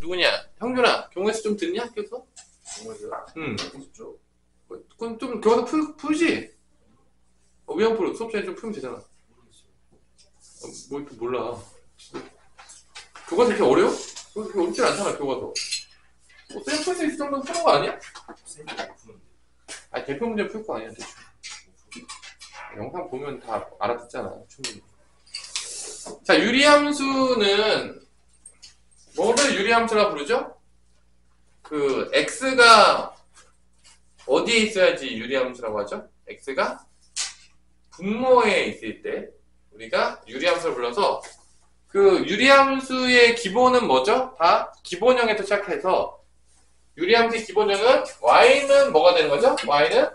누구냐? 형준아, 경우에서 좀 듣니 학교에서? 정말요? 응. 쉽죠? 그럼 좀 교과서 풀지? 위안 프로 수업 시간에 좀 풀면 되잖아. 뭐 또 몰라. 교과서 이렇게 어려워? 그렇게 어렵지 않잖아 교과서. 쌤풀수 있을 정도는 푸는 거 아니야? 쌤이 못 푸는데. 아니 대표 문제 풀 거 아니야 대충. 영상 보면 다 알아듣잖아 충분히. 자, 유리함수는 뭐를 유리함수라 부르죠? 그 x가 어디에 있어야지 유리함수라고 하죠? x가 분모에 있을 때 우리가 유리함수를 불러서, 그 유리함수의 기본은 뭐죠? 다 기본형에서 시작해서 유리함수의 기본형은 y는 뭐가 되는 거죠? y는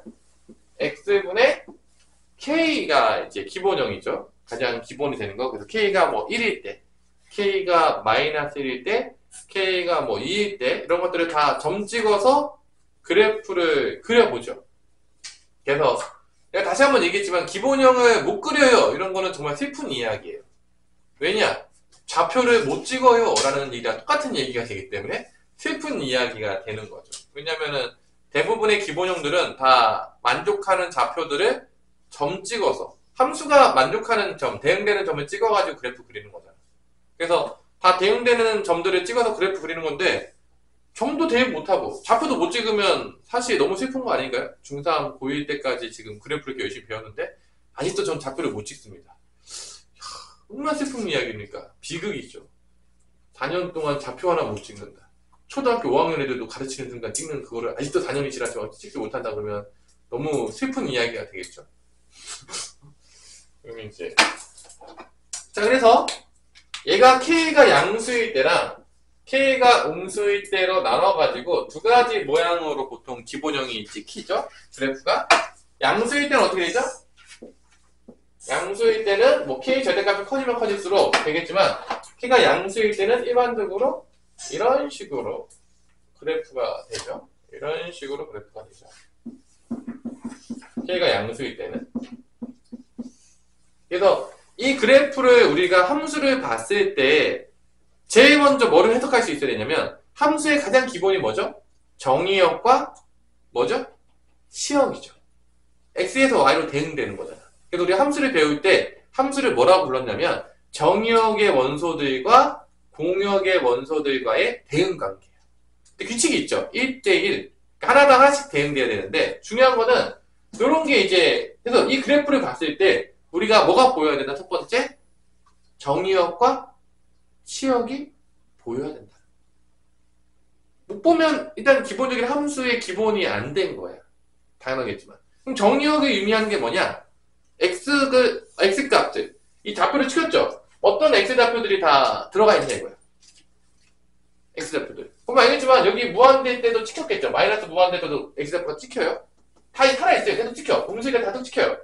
x분의 k가 이제 기본형이죠. 가장 기본이 되는 거. 그래서 k가 뭐 1일 때, k가 마이너스 1일 때, k가 뭐 2일 때, 이런 것들을 다 점 찍어서 그래프를 그려보죠. 그래서 내가 다시 한번 얘기했지만 기본형을 못 그려요, 이런 거는 정말 슬픈 이야기예요. 왜냐? 좌표를 못 찍어요 라는 얘기가 똑같은 얘기가 되기 때문에 슬픈 이야기가 되는 거죠. 왜냐면은 대부분의 기본형들은 다 만족하는 좌표들을 점 찍어서, 함수가 만족하는 점, 대응되는 점을 찍어가지고 그래프 그리는 거잖아. 그래서 다 대응되는 점들을 찍어서 그래프 그리는 건데 점도 대응 못하고 좌표도 못 찍으면 사실 너무 슬픈 거 아닌가요? 중3, 고1 때까지 지금 그래프를 이렇게 열심히 배웠는데 아직도 전 좌표를 못 찍습니다. 얼마나 슬픈 이야기입니까? 비극이죠. 4년 동안 좌표 하나 못 찍는다. 초등학교 5학년 애들도 가르치는 순간 찍는 그거를 아직도 4년이 지나서 찍지 못한다 그러면 너무 슬픈 이야기가 되겠죠. 그러면 이제 자, 그래서 얘가 k가 양수일 때랑 k가 음수일 때로 나눠가지고 두 가지 모양으로 보통 기본형이 찍히죠. 그래프가 양수일 때는 어떻게 되죠? 양수일 때는 뭐 k 절대값이 커지면 커질수록 되겠지만, k가 양수일 때는 일반적으로 이런 식으로 그래프가 되죠. 이런 식으로 그래프가 되죠. k가 양수일 때는. 그래서 이 그래프를 우리가 함수를 봤을 때 제일 먼저 뭐를 해석할 수 있어야 되냐면, 함수의 가장 기본이 뭐죠? 정의역과 뭐죠? 치역이죠. x에서 y로 대응되는 거잖아. 그래서 우리 함수를 배울 때 함수를 뭐라고 불렀냐면 정의역의 원소들과 공역의 원소들과의 대응관계예요. 근데 규칙이 있죠. 1대1. 하나당 하나씩 대응돼야 되는데, 중요한 거는 이런 게 이제, 그래서 이 그래프를 봤을 때 우리가 뭐가 보여야 된다? 첫 번째, 정의역과 치역이 보여야 된다. 못 보면 일단 기본적인 함수의 기본이 안 된 거야. 당연하겠지만. 그럼 정의역이 의미하는 게 뭐냐? x값들. 이 좌표를 찍었죠? 어떤 x좌표들이 다 들어가 있냐 이거야. x좌표들. 그럼 알겠지만 여기 무한대 때도 찍혔겠죠? 마이너스 무한대 때도 x좌표가 찍혀요? 다 살아있어요. 계속 찍혀. 음수가 다속 찍혀요.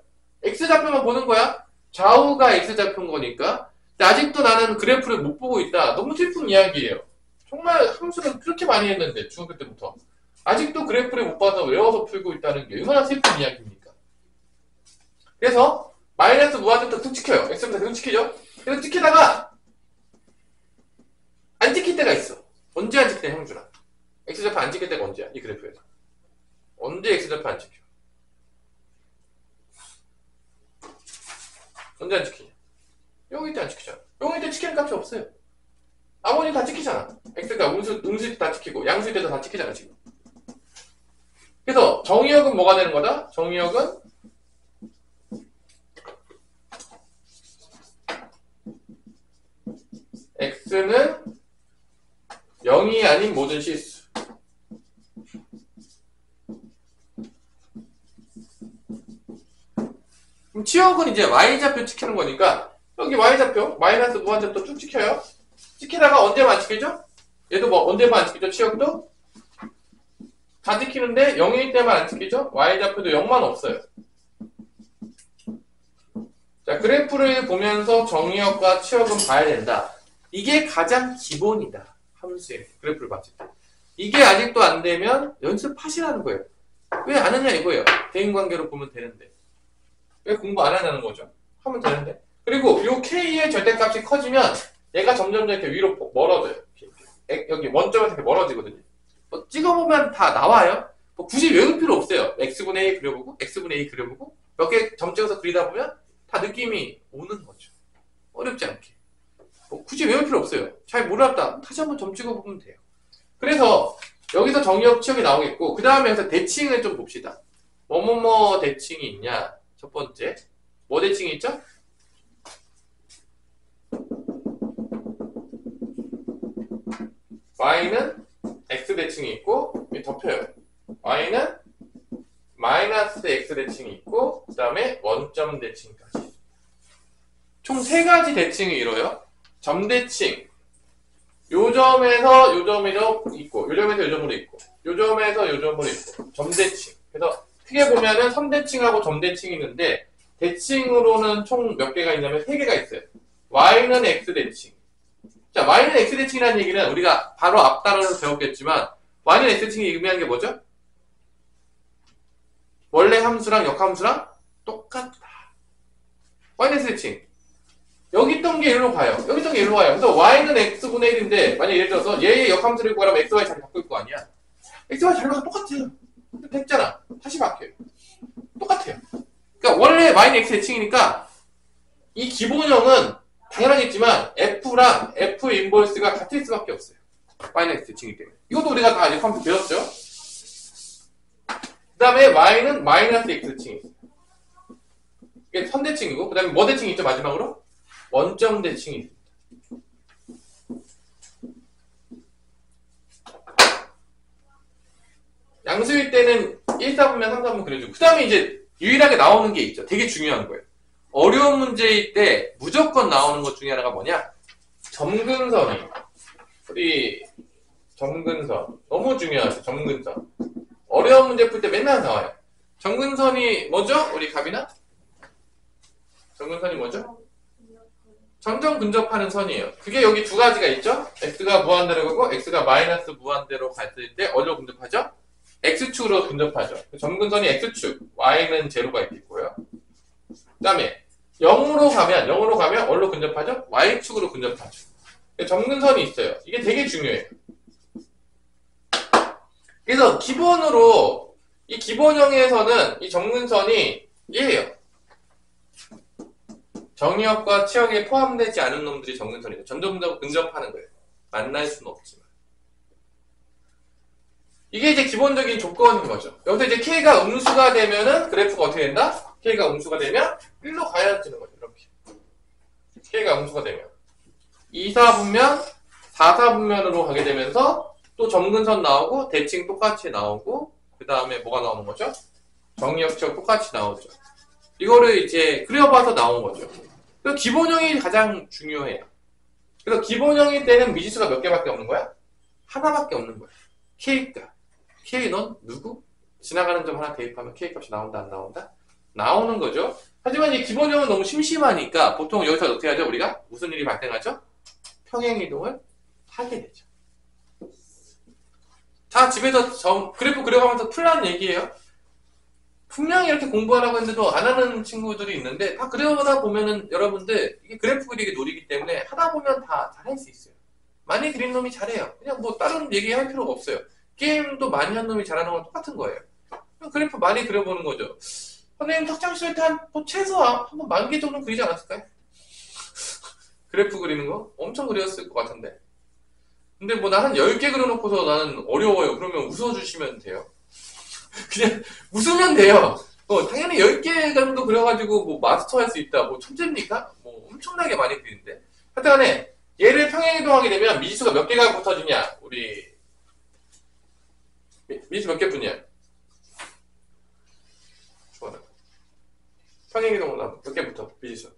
x좌표만 보는 거야. 좌우가 x좌표인 거니까. 근데 아직도 나는 그래프를 못 보고 있다. 너무 슬픈 이야기예요. 정말 함수를 그렇게 많이 했는데 중학교 때부터 아직도 그래프를 못 봐서 외워서 풀고 있다는 게 얼마나 슬픈 이야기입니까? 그래서 마이너스 무한대부터 툭 찍혀요. x부터 계속 찍히죠? 계속 찍히다가 안 찍힐 때가 있어. 언제 안 찍히냐 형준아? x좌표 안 찍힐 때가 언제야? 이 그래프에서 언제 x좌표 안 찍혀? 언제 안 찍히냐? 여기 때 안 찍히잖아. 여기 때 찍히는 값이 없어요. 나머지 다 찍히잖아. x가 음수일 때 다 찍히고 양수일 때도 다 찍히잖아 지금. 그래서 정의역은 뭐가 되는 거다? 정의역은 x는 0이 아닌 모든 실수. 그럼 치역은 이제 y좌표 찍히는 거니까 여기 y좌표 마이너스 무한대부터 쭉 찍혀요. 찍히다가 언제만 안 찍히죠? 얘도 뭐 언제만 안 찍히죠? 치역도 다 찍히는데 0일 때만 안 찍히죠? y좌표도 0만 없어요. 자, 그래프를 보면서 정의역과 치역은 봐야 된다. 이게 가장 기본이다. 함수의 그래프를 봤을 때. 이게 아직도 안 되면 연습하시라는 거예요. 왜 안 하냐 이거예요. 대인관계로 보면 되는데. 왜 공부 안 하냐는 거죠. 하면 되는데. 그리고 요 k의 절대값이 커지면 얘가 점점 이렇게 위로 멀어져요. 여기 원점에서 이렇게 멀어지거든요. 뭐 찍어보면 다 나와요. 뭐 굳이 외울 필요 없어요. x분의 a 그려보고 x분의 a 그려보고 몇 개 점 찍어서 그리다 보면 다 느낌이 오는 거죠. 어렵지 않게. 뭐 굳이 외울 필요 없어요. 잘 몰랐다. 다시 한번 점 찍어보면 돼요. 그래서 여기서 정의역 치역이 나오겠고 그 다음에 여기서 대칭을 좀 봅시다. 뭐뭐뭐 대칭이 있냐. 첫 번째 뭐 대칭이 있죠? y는 x 대칭이 있고 덮여요. y는 마이너스 x 대칭이 있고 그 다음에 원점 대칭까지 총 3가지 대칭이 이뤄요. 점 대칭 요 점에서 요 점으로 있고 요 점에서 요 점으로 있고 요 점에서 요 점으로 있고 점 대칭. 그래서 크게 보면은 선 대칭하고 점 대칭이 있는데 대칭으로는 총 몇 개가 있냐면 3개가 있어요. y는 x 대칭. 자, y는 x 대칭이라는 얘기는 우리가 바로 앞단어에서 배웠겠지만 y는 x 대칭이 의미하는 게 뭐죠? 원래 함수랑 역함수랑 똑같다. y는 x 대칭. 여기 있던 게 일로 가요. 여기 있던 게 일로 가요. 그래서 y는 x분의 1인데 만약 예를 들어서 얘의 역함수를 구하려면 xy 자리 바꿀 거 아니야. xy 자리가 똑같아요. 됐잖아. 다시 바뀌어요. 똑같아요. 그러니까 원래 y는 x 대칭이니까 이 기본형은 당연하겠지만 f랑 f 인버스가 같을 수밖에 없어요. y는 x 대칭이기 때문에. 이것도 우리가 다 역함수 배웠죠. 그 다음에 y는 마이너스 x 대칭이 있어요. 이게 선대칭이고 그 다음에 뭐 대칭이 있죠 마지막으로? 원점 대칭이 있습니다. 양수일 때는 1, 4분면 3, 4분 그려주고 그 다음에 이제 유일하게 나오는 게 있죠. 되게 중요한 거예요. 어려운 문제일 때 무조건 나오는 것 중에 하나가 뭐냐? 점근선이. 우리 점근선. 너무 중요하죠. 점근선. 어려운 문제 풀 때 맨날 나와요. 점근선이 뭐죠? 우리 가비나? 점근선이 뭐죠? 점점 근접하는 선이에요. 그게 여기 두 가지가 있죠? x가 무한대로 가고 x가 마이너스 무한대로 갔을 때 어디로 근접하죠? x축으로 근접하죠. 점근선이 x축, y는 제로가 있겠고요. 그 다음에 0으로 가면 어디로 근접하죠? y축으로 근접하죠. 점근선이 있어요. 이게 되게 중요해요. 그래서 기본으로 이 기본형에서는 이 점근선이 얘예요. 정의역과 치역에 포함되지 않은 놈들이 점근선이고 점점 더 근접하는 거예요. 만날 수는 없지만. 이게 이제 기본적인 조건인 거죠. 여기서 이제 K가 음수가 되면은 그래프가 어떻게 된다? K가 음수가 되면 1로 가야 되는 거죠. 이렇게. K가 음수가 되면. 2, 4분면, 4, 4분면으로 가게 되면서 또 점근선 나오고 대칭 똑같이 나오고 그 다음에 뭐가 나오는 거죠? 정의역, 치역 똑같이 나오죠. 이거를 이제 그려봐서 나온 거죠. 그래서 기본형이 가장 중요해요. 그래서 기본형일 때는 미지수가 몇 개밖에 없는 거야? 하나밖에 없는 거야. K값. K는 누구? 지나가는 점 하나 대입하면 K값이 나온다 안 나온다? 나오는 거죠. 하지만 이 기본형은 너무 심심하니까 보통 여기서 어떻게 하죠? 우리가 무슨 일이 발생하죠? 평행이동을 하게 되죠. 다 집에서 그래프 그려가면서 풀라는 얘기예요. 분명히 이렇게 공부하라고 했는데도 안 하는 친구들이 있는데 다 그려다 보면은 여러분들 이게 그래프 그리기 놀이기 때문에 하다 보면 다 잘할 수 있어요. 많이 그린 놈이 잘해요. 그냥 뭐 다른 얘기할 필요가 없어요. 게임도 많이 한 놈이 잘하는 건 똑같은 거예요. 그래프 많이 그려보는 거죠. 선생님 학창 시절 때 뭐 최소한 한 10,000개 정도 그리지 않았을까요? 그래프 그리는 거? 엄청 그렸을 것 같은데. 근데 뭐 나 한 10개 그려놓고서 나는 어려워요. 그러면 웃어주시면 돼요. 그냥 웃으면 돼요. 당연히 10개 정도 그려가지고 뭐 마스터 할 수 있다. 뭐 천재입니까? 뭐 엄청나게 많이 그리는데. 하여튼간에 얘를 평행이동하게 되면 미지수가 몇 개가 붙어지냐? 우리 미지수 몇 개 붙냐? 좋아요. 평행이동은 몇 개 붙어? 미지수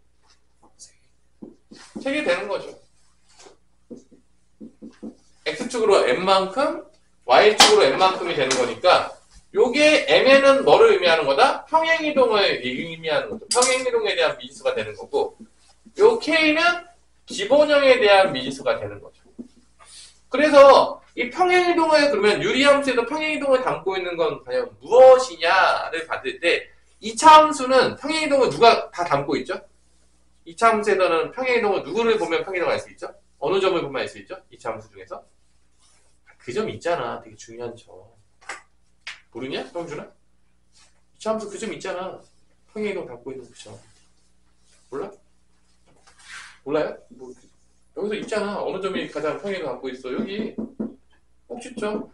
3개 되는 거죠. x축으로 n만큼 y축으로 n만큼이 되는 거니까 요게 m에는 뭐를 의미하는 거다? 평행이동을 의미하는 거죠. 평행이동에 대한 미지수가 되는 거고 요 k는 기본형에 대한 미지수가 되는 거죠. 그래서 이 평행이동을 그러면 유리함수에서 평행이동을 담고 있는 건 과연 무엇이냐를 봤을 때 2차 함수는 평행이동을 누가 다 담고 있죠? 2차 함수에서는 평행이동을 누구를 보면 평행이동을 알 수 있죠? 어느 점을 보면 알 수 있죠? 2차 함수 중에서 그 점 있잖아. 되게 중요한 점. 모르냐? 형준아? 이차함수 그 점 있잖아. 평행이동 담고 있는 그 점. 몰라? 몰라요? 뭐, 여기서 있잖아. 어느 점이 가장 평행이동 담고 있어. 여기. 꼭지점.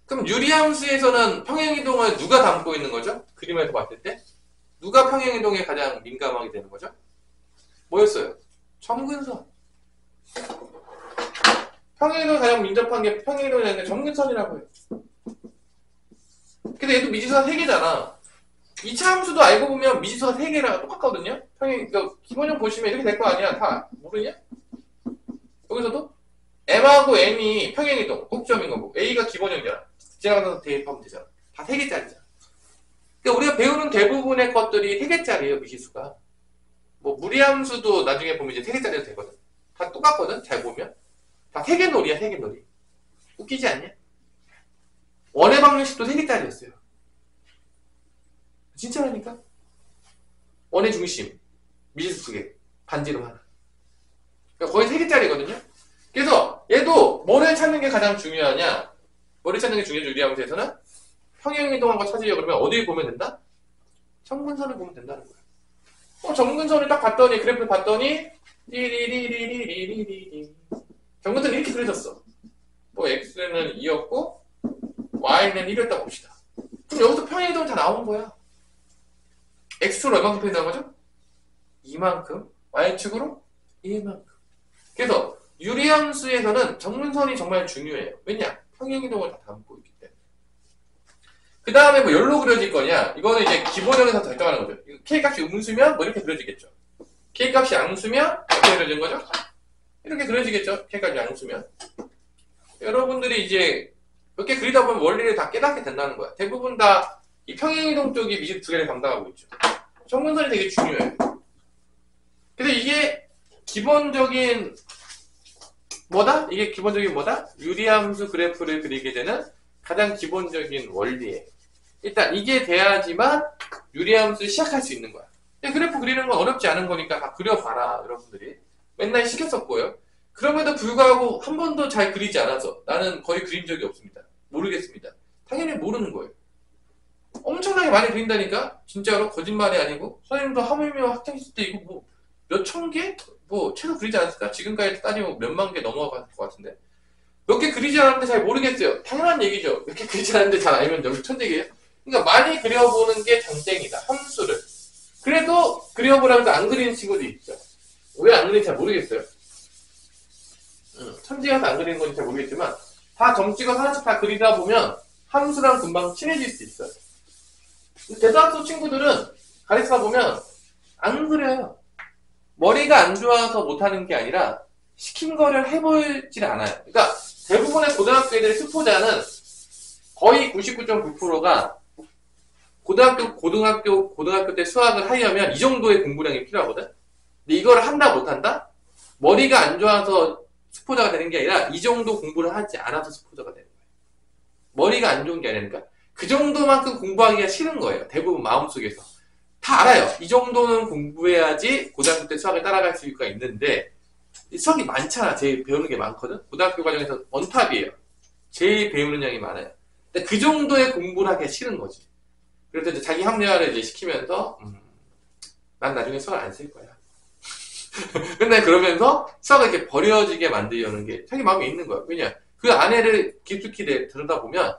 그럼 유리함수에서는 평행이동을 누가 담고 있는 거죠? 그림에서 봤을 때? 누가 평행이동에 가장 민감하게 되는 거죠? 뭐였어요? 점근선. 평행이동에 가장 민접한 게 평행이동이 아니라 점근선이라고 해요. 근데 얘도 미지수가 3개잖아. 2차 함수도 알고 보면 미지수가 3개랑 똑같거든요? 그러니까 기본형 보시면 이렇게 될 거 아니야. 다 모르냐? 여기서도 M하고 N이 평행이동, 꼭점인 거고 A가 기본형이잖아. 지나가서 대입하면 되잖아. 다 3개짜리잖아. 그러니까 우리가 배우는 대부분의 것들이 3개짜리예요, 미지수가. 뭐 무리함수도 나중에 보면 이제 3개짜리도 되거든. 다 똑같거든, 잘 보면. 다 3개 놀이야, 3개 놀이. 웃기지 않냐? 원의 방정식도 3개짜리였어요. 진짜라니까? 원의 중심, 미지수 2개, 반지름 하나. 그러니까 거의 3개짜리거든요? 그래서 얘도 뭐를 찾는 게 가장 중요하냐? 뭐를 찾는 게 중요하죠, 유리함수에서는? 평행이동한 거 찾으려고 그러면 어디를 보면 된다? 점근선을 보면 된다는 거야. 점근선을 딱 봤더니, 그래프를 봤더니, 리리리리리리리리. 점근선이 이렇게 그려졌어. 뭐, x는 2였고, y는 1이었다 봅시다. 그럼 여기서 평행이동이 다 나온 거야. x축으로 얼마큼 표현한 거죠? 이만큼. y축으로 1만큼. 그래서, 유리함수에서는 점근선이 정말 중요해요. 왜냐? 평행이동을 다 담고 있기 때문에. 그 다음에 뭐 열로 그려질 거냐? 이거는 이제 기본형에서 결정하는 거죠. K값이 음수면 뭐 이렇게 그려지겠죠. K값이 양수면 어떻게 그려진 거죠? 이렇게 그려지겠죠. K값이 양수면. 여러분들이 이제 몇 개 그리다 보면 원리를 다 깨닫게 된다는 거야. 대부분 다 이 평행이동 쪽이 미지 2개를 담당하고 있죠. 점근선이 되게 중요해요. 그래서 이게 기본적인 뭐다? 이게 기본적인 뭐다? 유리함수 그래프를 그리게 되는 가장 기본적인 원리예요. 일단 이게 돼야지만 유리함수 시작할 수 있는 거야. 그래프 그리는 건 어렵지 않은 거니까 다 그려봐라, 여러분들이. 맨날 시켰었고요. 그럼에도 불구하고 한 번도 잘 그리지 않아서 나는 거의 그린 적이 없습니다. 모르겠습니다. 당연히 모르는 거예요. 엄청나게 많이 그린다니까? 진짜로 거짓말이 아니고 선생님도 하물며 학창시절 때 이거 뭐 몇천 개? 뭐 최소 그리지 않았을까? 지금까지 따지면 몇만 개 넘어갈 것 같은데 몇 개 그리지 않았는데 잘 모르겠어요. 당연한 얘기죠. 몇 개 그리지 않았는데 잘 알면 여기 천재기예요. 그러니까 많이 그려보는 게 장땡이다. 함수를. 그래도 그려보라고 안 그리는 친구도 있죠. 왜 안 그리는지 잘 모르겠어요. 천재가서 안 그리는 건지 잘 모르겠지만 다 점 찍어서 하나씩 다 그리다 보면 함수랑 금방 친해질 수 있어요. 대다수 친구들은 가르치다 보면 안 그려요. 머리가 안 좋아서 못하는 게 아니라 시킨 거를 해보질 않아요. 그러니까 대부분의 고등학교 애들의 수포자는 거의 99.9%가 고등학교 때 수학을 하려면 이 정도의 공부량이 필요하거든. 근데 이거를 한다 못한다? 머리가 안 좋아서 수포자가 되는 게 아니라 이 정도 공부를 하지 않아서 수포자가 되는 거예요. 머리가 안 좋은 게 아니니까 그 정도만큼 공부하기가 싫은 거예요. 대부분 마음속에서. 다 알아요. 이 정도는 공부해야지 고등학교 때 수학을 따라갈 수가 있는데 수학이 많잖아. 제일 배우는 게 많거든. 고등학교 과정에서 원탑이에요. 제일 배우는 양이 많아요. 근데 그 정도의 공부를 하기가 싫은 거지. 그래서 이제 자기 합리화를 이제 시키면서 난 나중에 수학을 안 쓸 거야. 맨날 그러면서 수학을 이렇게 버려지게 만들려는 게 자기 마음에 있는 거야. 왜냐? 그 안에를 깊숙이 들여다보면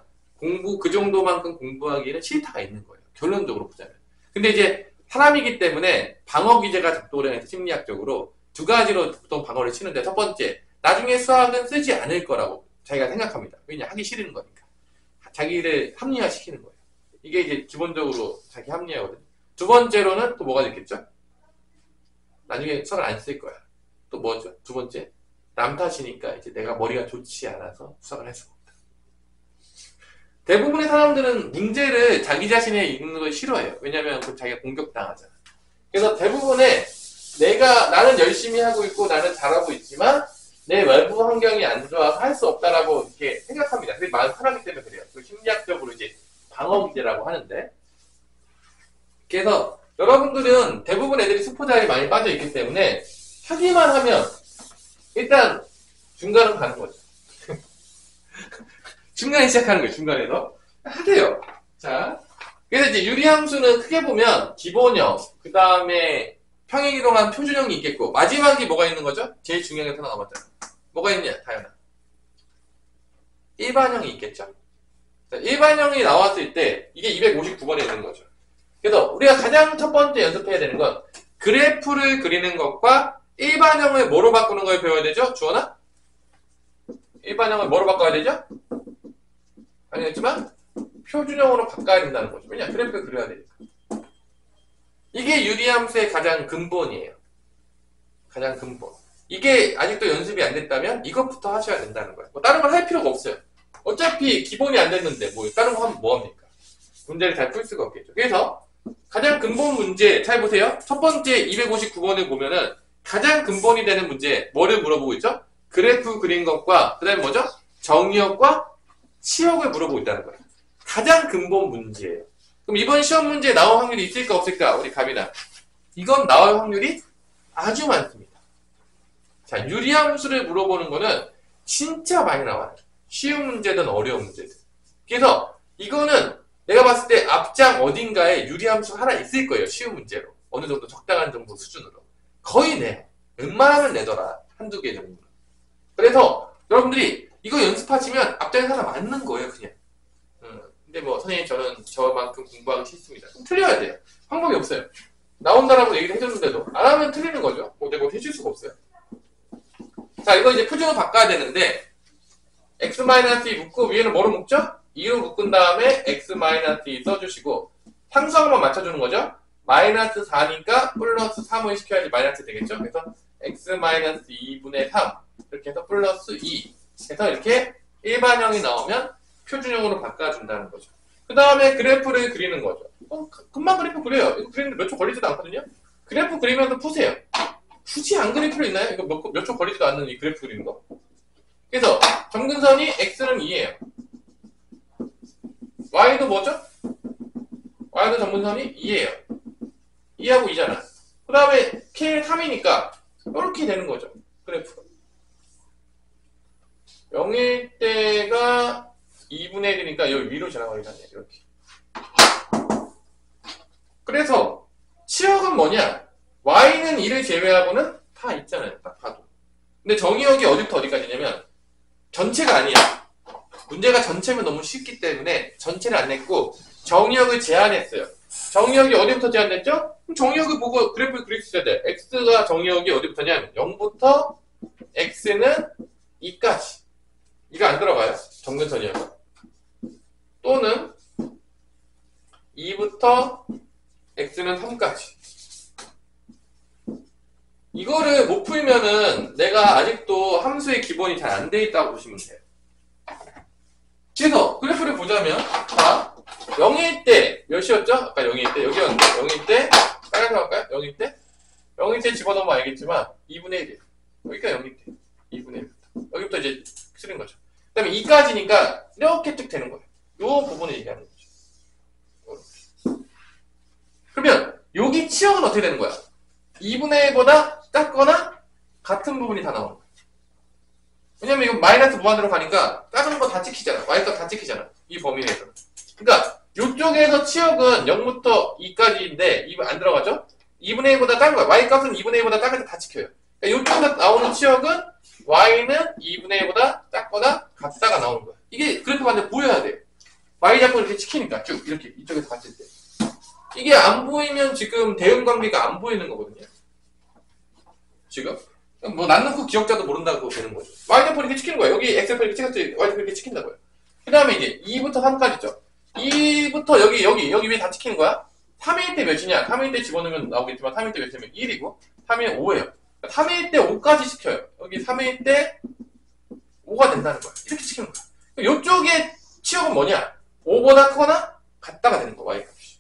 그 정도만큼 공부하기에는 싫다가 있는 거예요. 결론적으로 보자면. 근데 이제 사람이기 때문에 방어 기제가 작동을 해서 심리학적으로 두 가지로 보통 방어를 치는데 첫 번째, 나중에 수학은 쓰지 않을 거라고 자기가 생각합니다. 왜냐? 하기 싫은 거니까. 자기를 합리화시키는 거예요. 이게 이제 기본적으로 자기 합리화거든요. 두 번째로는 또 뭐가 있겠죠? 나중에 수학을 안 쓸 거야. 또 뭐죠? 두 번째, 남 탓이니까 이제 내가 머리가 좋지 않아서 수학을 할 수가 없다. 대부분의 사람들은 문제를 자기 자신에 읽는 걸 싫어해요. 왜냐면 그럼 자기가 공격당하잖아. 그래서 대부분의 나는 열심히 하고 있고 나는 잘하고 있지만 내 외부 환경이 안 좋아서 할 수 없다라고 이렇게 생각합니다. 그게 마음 편하기 때문에 그래요. 그 심리학적으로 이제 방어 기제라고 하는데. 그래서 여러분들은 대부분 애들이 수포자에 많이 빠져 있기 때문에 하기만 하면 일단 중간은 가는 거죠. 중간에 시작하는 거예요. 중간에서. 하세요. 자. 그래서 이제 유리함수는 크게 보면 기본형, 그 다음에 평행이동한 표준형이 있겠고, 마지막이 뭐가 있는 거죠? 제일 중요한 게 하나 남았잖아. 뭐가 있냐, 다현아? 일반형이 있겠죠? 자, 일반형이 나왔을 때, 이게 259번에 있는 거죠. 그래서 우리가 가장 첫 번째 연습해야 되는 건, 그래프를 그리는 것과 일반형을 뭐로 바꾸는 걸 배워야 되죠? 주원아? 일반형을 뭐로 바꿔야 되죠? 아니겠지만, 표준형으로 바꿔야 된다는 거죠. 왜냐? 그래프를 그려야 되니까. 이게 유리함수의 가장 근본이에요. 가장 근본. 이게 아직도 연습이 안 됐다면 이것부터 하셔야 된다는 거예요. 뭐 다른 걸 할 필요가 없어요. 어차피 기본이 안 됐는데 뭐 다른 거 하면 뭐합니까? 문제를 잘 풀 수가 없겠죠. 그래서 가장 근본 문제 잘 보세요. 첫 번째 259번을 보면은 가장 근본이 되는 문제 뭐를 물어보고 있죠? 그래프 그린 것과 그 다음에 뭐죠? 정의역과 치역을 물어보고 있다는 거예요. 가장 근본 문제예요. 그럼 이번 시험 문제에 나올 확률이 있을까 없을까? 우리 갑이나. 이건 나올 확률이 아주 많습니다. 자, 유리함수를 물어보는 거는 진짜 많이 나와요. 쉬운 문제든 어려운 문제든. 그래서 이거는 내가 봤을 때 앞장 어딘가에 유리함수 하나 있을 거예요. 쉬운 문제로. 어느 정도 적당한 정도 수준으로. 거의 내. 웬만하면 내더라. 한두 개 정도. 그래서 여러분들이 이거 연습하시면 앞장에 하나 맞는 거예요. 그냥. 근데 뭐 선생님 저는 저만큼 공부하기 싫습니다. 그럼 틀려야 돼요. 방법이 없어요. 나온다라고 얘기를 해줬는데도 안 하면 틀리는 거죠. 뭐 내가 해줄 수가 없어요. 자, 이거 이제 표준으로 바꿔야 되는데 x-2 묶고 위에는 뭐로 묶죠? 2로 묶은 다음에 x-2 써주시고 상수항만 맞춰주는 거죠. 마이너스 4니까 플러스 3을 시켜야지 마이너스 되겠죠. 그래서 x-2분의 3 이렇게 해서 플러스 2 해서 이렇게 일반형이 나오면 표준형으로 바꿔준다는 거죠. 그 다음에 그래프를 그리는 거죠. 금방 그래프 그려요. 이거 그리는데 몇 초 걸리지도 않거든요. 그래프 그리면서 푸세요. 굳이 안 그릴 필요 있나요? 이거 몇 초 걸리지도 않는 이 그래프 그리는 거. 그래서 점근선이 x는 2예요. y도 뭐죠? y도 점근선이 2예요. 2하고 2잖아. 그 다음에 k는 3이니까 이렇게 되는 거죠. 그래프가. 0일 때가 2분의 1이니까 여기 위로 지나가게 되네. 이렇게. 그래서 치역은 뭐냐? y는 2를 제외하고는 다 있잖아요. 딱 봐도. 근데 정의역이 어디부터 어디까지냐면 전체가 아니야. 문제가 전체면 너무 쉽기 때문에 전체를 안 냈고 정의역을 제한했어요. 정의역이 어디부터 제한됐죠? 그럼 정의역을 보고 그래프를 그릴 수 있어야 돼. x가 정의역이 어디부터냐면 0부터 x는 2까지. 이거 안 들어가요. 정근선이어서. 또는 2부터 x는 3까지. 이거를 못 풀면은 내가 아직도 함수의 기본이 잘 안 돼 있다고 보시면 돼요. 그래서 그래프를 보자면 자 0일 때 몇이었죠? 아까 0일 때 여기였는데 0일 때 빨간색 할까요? 0일 때? 0일 때 집어넣으면 알겠지만 2분의 1이에요. 여기가 0일 때 2분의 1부터 여기부터 이제 쓰는 거죠. 그 다음에 2까지니까 이렇게 쭉 되는 거예요. 요 부분을 얘기하는 거죠. 그러면 여기 치역은 어떻게 되는 거야? 2분의 1보다 작거나 같은 부분이 다 나오는 거야. 왜냐면 이거 마이너스 무한대로 가니까 작은 거 다 찍히잖아. y값 다 찍히잖아. 이 범위 내에서. 그러니까 이쪽에서 치역은 0부터 2까지인데 2 안 들어가죠? 2분의 1보다 작은 거야. y값은 2분의 1보다 작을 때 다 찍혀요. 그러니까 이쪽에서 나오는 치역은 y는 2분의 1보다 작거나 같다가 나오는 거야. 이게 그래프 반대 보여야 돼. y 잡고 이렇게 찍히니까 쭉 이렇게 이쪽에서 봤을 때. 이게 안 보이면 지금 대응관계가 안 보이는 거거든요. 지금. 뭐, 난 놓고 기억자도 모른다고 되는 거죠. y좌표 이렇게 찍히는 거예요. 여기 x좌표 이렇게 찍혔지, y좌표 이렇게 찍힌다고요. 그 다음에 이제 2부터 3까지죠. 2부터 여기 위에 다 찍히는 거야. 3일 때 몇이냐? 3일 때 집어넣으면 나오겠지만 3일 때 몇이냐면 1이고 3일 5예요. 3일 때 5까지 시켜요. 여기 3일 때 5가 된다는 거야. 이렇게 시키는 거야. 이쪽에 치역은 뭐냐? 5보다 크거나 같다가 되는 거야. y값이.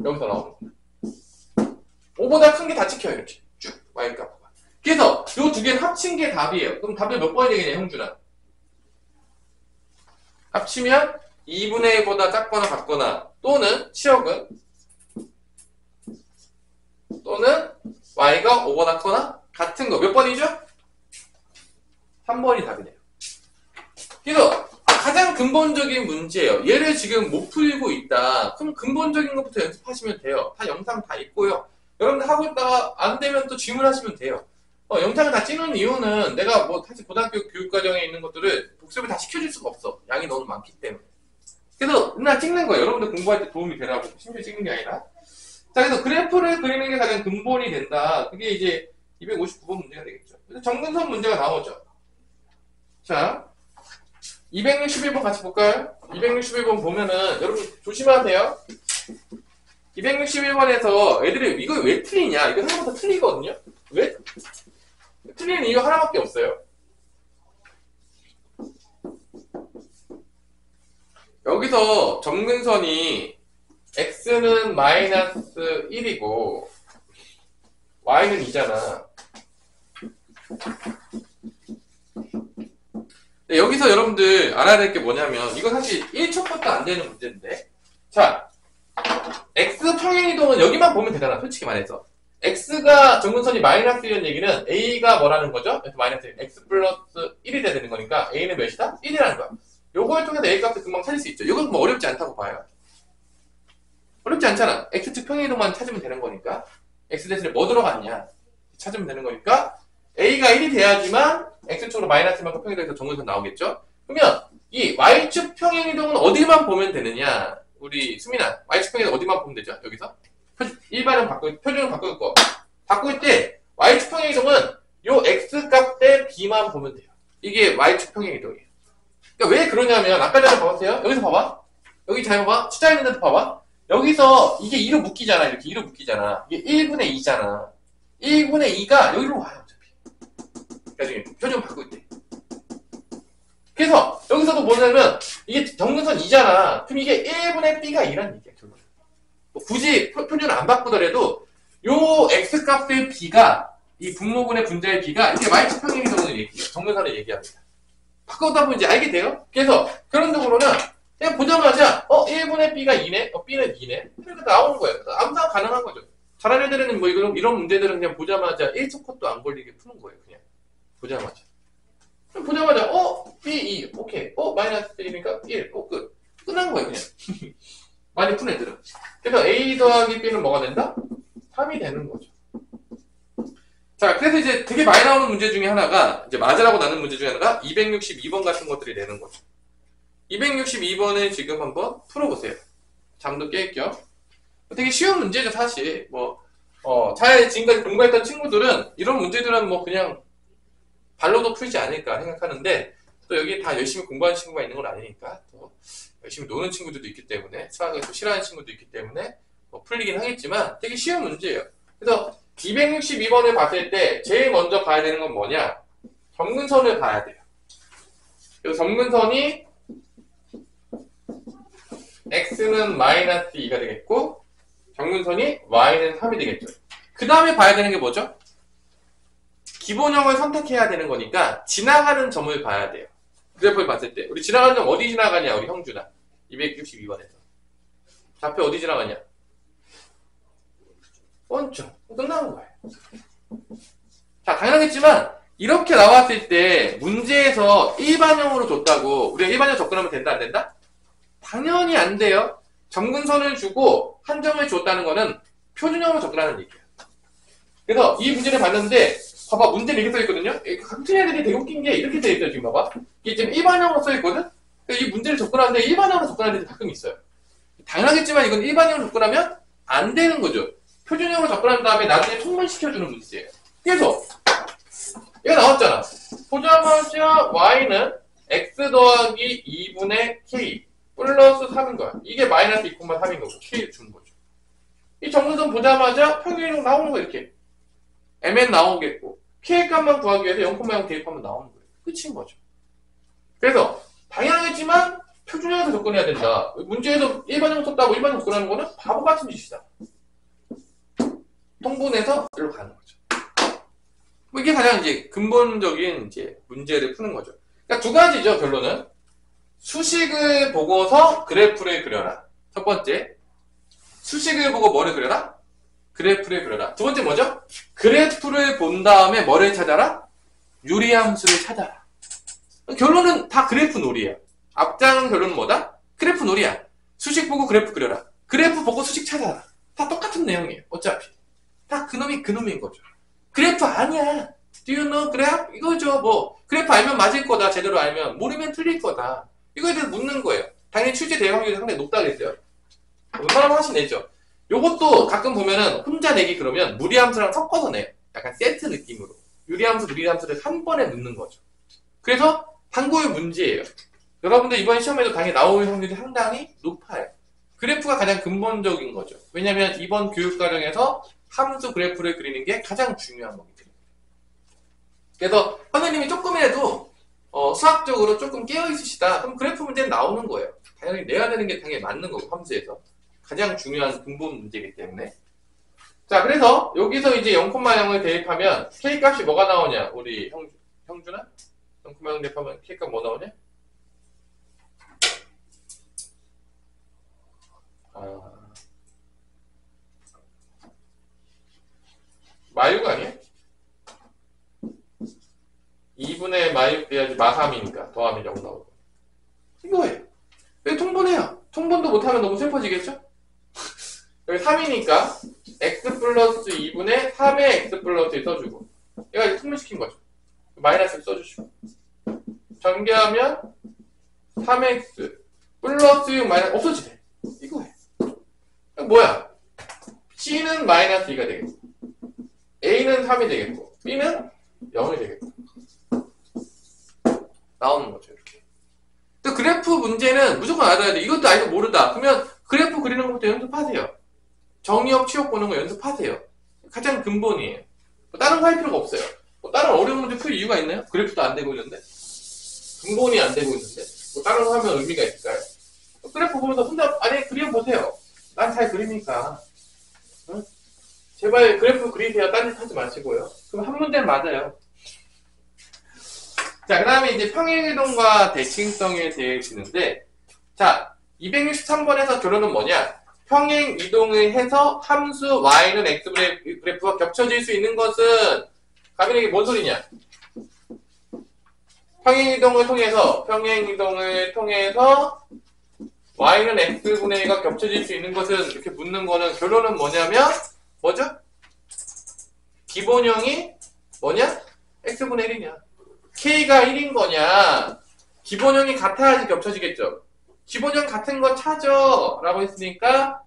여기서 나오는 거야. 5보다 큰 게 다 찍혀요. 이렇게 쭉 y값. 그래서 이 두 개는 합친 게 답이에요. 그럼 답이 몇 번이 되겠냐, 형준아? 합치면 2분의 1보다 작거나 같거나 또는 치역은 또는 y가 5보다 크거나 같은 거 몇 번이죠? 3번이 답이네요. 그래서 근본적인 문제예요. 얘를 지금 못 풀고 있다. 그럼 근본적인 것부터 연습하시면 돼요. 다 영상 다 있고요. 여러분들 하고 있다가 안 되면 또 질문하시면 돼요. 영상을 다 찍는 이유는 내가 뭐 사실 고등학교 교육과정에 있는 것들을 복습을 다 시켜줄 수가 없어. 양이 너무 많기 때문에. 그래서 맨날 찍는 거예요. 여러분들 공부할 때 도움이 되라고 심지어 찍는 게 아니라. 자, 그래서 그래프를 그리는 게 가장 근본이 된다. 그게 이제 259번 문제가 되겠죠. 그래서 정근선 문제가 나오죠. 자, 261번 같이 볼까요? 261번 보면은 여러분 조심하세요. 261번에서 애들이 이거 왜 틀리냐? 이거 생각보다 틀리거든요. 왜? 틀리는 이유 하나밖에 없어요. 여기서 점근선이 x는 마이너스 1이고 y는 2잖아. 여기서 여러분들 알아야 될 게 뭐냐면 이거 사실 1초부터 안 되는 문제인데, 자, x 평행이동은 여기만 보면 되잖아. 솔직히 말해서 x가 정근선이 마이너스 1이라는 얘기는 a가 뭐라는 거죠? 마이너스 1, x 플러스 1이 돼야 되는 거니까 a는 몇이다? 1이라는 거야. 요걸 통해서 a 값을 금방 찾을 수 있죠. 이건 뭐 어렵지 않다고 봐요. 어렵지 않잖아. x축 평행이동만 찾으면 되는 거니까. x 대신에 뭐 들어갔냐 찾으면 되는 거니까 a가 1이 돼야지만 x축으로 마이너스만큼 평행이동해서 정근선 나오겠죠. 그러면 이 y축 평행이동은 어디만 보면 되느냐? 우리 수민아, y축 평행이동 어디만 보면 되죠? 여기서 일반은 바꿀, 표준은 바꿀 거. 바꿀 때 y축 평행이동은 요 x값 대 b만 보면 돼요. 이게 y축 평행이동이에요. 그러니까 왜 그러냐면 아까 전에 봐보세요. 여기서 봐봐. 여기 잘 봐봐. 숫자 있는 데도 봐봐. 여기서 이게 2로 묶이잖아. 이렇게 2로 묶이잖아. 이게 1분의 2잖아. 1분의 2가 여기로 와요. 어차피. 나중에 표준 바꿀 때. 그래서 여기서도 뭐냐면 이게 정근선 2잖아. 그럼 이게 1분의 b가 2란 얘기야. 뭐 굳이 표준을 안 바꾸더라도 요 x값의 b가 이 분모분의 분자의 b가 이게 y축 평행이동을 얘기해요. 정근선을 얘기합니다. 바꾸다 보면 이제 알게 돼요. 그래서 그런 쪽으로는 그냥 보자마자 1분의 b가 2네? b는 2네? 이렇게 나오는 거예요. 암산 가능한 거죠. 잘하는 애들은 뭐 이런 문제들은 그냥 보자마자 1초 컷도 안 걸리게 푸는 거예요. 그냥 보자마자. 보자마자 b 2 오케이. 마이너스 1이니까 1 끝. 끝난 거예요. 그냥. 많이 푼 애들은. 그래서 a 더하기 b는 뭐가 된다? 3이 되는 거죠. 자, 그래서 이제 되게 많이 나오는 문제 중에 하나가, 이제 맞으라고 나는 문제 중에 하나가 262번 같은 것들이 되는 거죠. 262번을 지금 한번 풀어보세요. 잠도 깰 겸. 되게 쉬운 문제죠, 사실. 잘 지금까지 공부했던 친구들은 이런 문제들은 뭐 그냥 발로도 풀지 않을까 생각하는데, 또 여기 다 열심히 공부하는 친구가 있는 건 아니니까, 또 열심히 노는 친구들도 있기 때문에, 수학을 또 싫어하는 친구도 있기 때문에, 풀리긴 하겠지만 되게 쉬운 문제예요. 그래서 262번을 봤을 때 제일 먼저 봐야 되는 건 뭐냐? 점근선을 봐야 돼요. 그래서 점근선이 x는 마이너스 2가 되겠고 점근선이 y는 3이 되겠죠. 그 다음에 봐야 되는 게 뭐죠? 기본형을 선택해야 되는 거니까 지나가는 점을 봐야 돼요. 그래프를 봤을 때 우리 지나가는 점 어디 지나가냐? 우리 형준아 262번에서 좌표 어디 지나가냐? 원점. 끝나는 거예요. 자, 당연하겠지만 이렇게 나왔을 때 문제에서 일반형으로 줬다고 우리가 일반형 접근하면 된다 안 된다? 당연히 안 돼요. 점근선을 주고 한 점을 줬다는 거는 표준형으로 접근하는 얘기예요. 그래서 이 문제를 봤는데 봐봐, 문제를 이렇게 써있거든요. 같은 애들이 되게 웃긴 게 이렇게 써있어요. 지금 봐봐. 이게 지금 일반형으로 써있거든. 이 문제를 접근하는데 일반형으로 접근하는 애들이 가끔 있어요. 당연하겠지만 이건 일반형으로 접근하면 안 되는 거죠. 표준형으로 접근한 다음에 나중에 통분시켜주는 문제예요. 그래서 얘가 나왔잖아. 보자마자 y는 x 더하기 2분의 k 플러스 3인 거야. 이게 마이너스 2,3인 거고 k를 주는 거죠. 이 정근선 보자마자 평균이동 나오는 거 이렇게 mn 나오겠고 k 값만 구하기 위해서 0,0 대입하면 나오는 거예요. 끝인 거죠. 그래서 당연하겠지만 표준형에서 접근해야 된다. 문제에서 일반형 썼다고 일반형 접근하는 거는 바보 같은 짓이다. 통분해서 이리로 가는 거죠. 뭐 이게 가장 이제 근본적인 이제 문제를 푸는 거죠. 그러니까 두 가지죠, 결론은. 수식을 보고서 그래프를 그려라. 첫 번째. 수식을 보고 뭐를 그려라? 그래프를 그려라. 두 번째 뭐죠? 그래프를 본 다음에 뭐를 찾아라? 유리함수를 찾아라. 결론은 다 그래프 놀이에요. 앞장 결론은 뭐다? 그래프 놀이야. 수식 보고 그래프 그려라. 그래프 보고 수식 찾아라. 다 똑같은 내용이에요. 어차피. 다 그놈인 거죠. 그래프 아니야. Do you know 그래프? 이거죠. 뭐 그래프 알면 맞을 거다. 제대로 알면. 모르면 틀릴 거다. 이거에 대해서 묻는 거예요. 당연히 출제 대응 확률이 상당히 높다겠어요. 웬만하면 하시내죠. 요것도 가끔 보면은 혼자 내기 그러면 무리함수랑 섞어서 내요. 약간 세트 느낌으로. 유리함수, 무리함수를 한 번에 넣는 거죠. 그래서 한국의 문제예요. 여러분들 이번 시험에도 당연히 나올 확률이 상당히 높아요. 그래프가 가장 근본적인 거죠. 왜냐면 이번 교육과정에서 함수 그래프를 그리는 게 가장 중요한 거기 때문에. 그래서 선생님이 조금이라도 수학적으로 조금 깨어있으시다. 그럼 그래프 문제는 나오는 거예요. 당연히 내야 되는 게 당연히 맞는 거고, 함수에서. 가장 중요한 근본 문제이기 때문에. 자, 그래서 여기서 이제 0,0을 대입하면 K값이 뭐가 나오냐? 우리 형준아? 0,0 대입하면 K값 뭐 나오냐? 마육 아니야? 2분의 마육 돼야지 마3이니까 더하면 0 나오고. 이거예요. 여기 통분해요. 통분도 못하면 너무 슬퍼지겠죠? 여기 3이니까 x 플러스 2분의 3의 x 플러스 1 써주고, 얘가 이제 통분시킨 거죠. 마이너스 써주시고, 전개하면 3x 플러스 6 마이너스 없어지네. 이거예요. 뭐야? c는 마이너스 2가 되겠고, a는 3이 되겠고, b는 0이 되겠고, 나오는 거죠. 이렇게. 또 그래프 문제는 무조건 알아야 돼. 이것도 알고 모르다. 그러면 그래프 그리는 것부터 연습하세요. 정의역, 취업 보는 거 연습하세요. 가장 근본이에요. 뭐 다른 거 할 필요가 없어요. 뭐 다른 어려운 문제 풀 이유가 있나요? 그래프도 안 되고 있는데? 근본이 안 되고 있는데? 뭐 다른 거 하면 의미가 있을까요? 그래프 보면서 혼자 안에 그려보세요. 난 잘 그리니까. 응? 제발 그래프 그리세요. 딴짓 하지 마시고요. 그럼 한 문제는 맞아요. 자, 그 다음에 이제 평행이동과 대칭성에 대해지는데, 자, 263번에서 결론은 뭐냐? 평행이동을 해서 함수 y는 x분의 그래프가 겹쳐질 수 있는 것은, 가빈이 이게 뭔 소리냐? 평행이동을 통해서 y는 x분의 1과 겹쳐질 수 있는 것은, 이렇게 묻는 거는 결론은 뭐냐면, 뭐죠? 기본형이 뭐냐? x분의 1이냐? k가 1인 거냐? 기본형이 같아야지 겹쳐지겠죠? 기본형 같은 거 찾아! 라고 했으니까,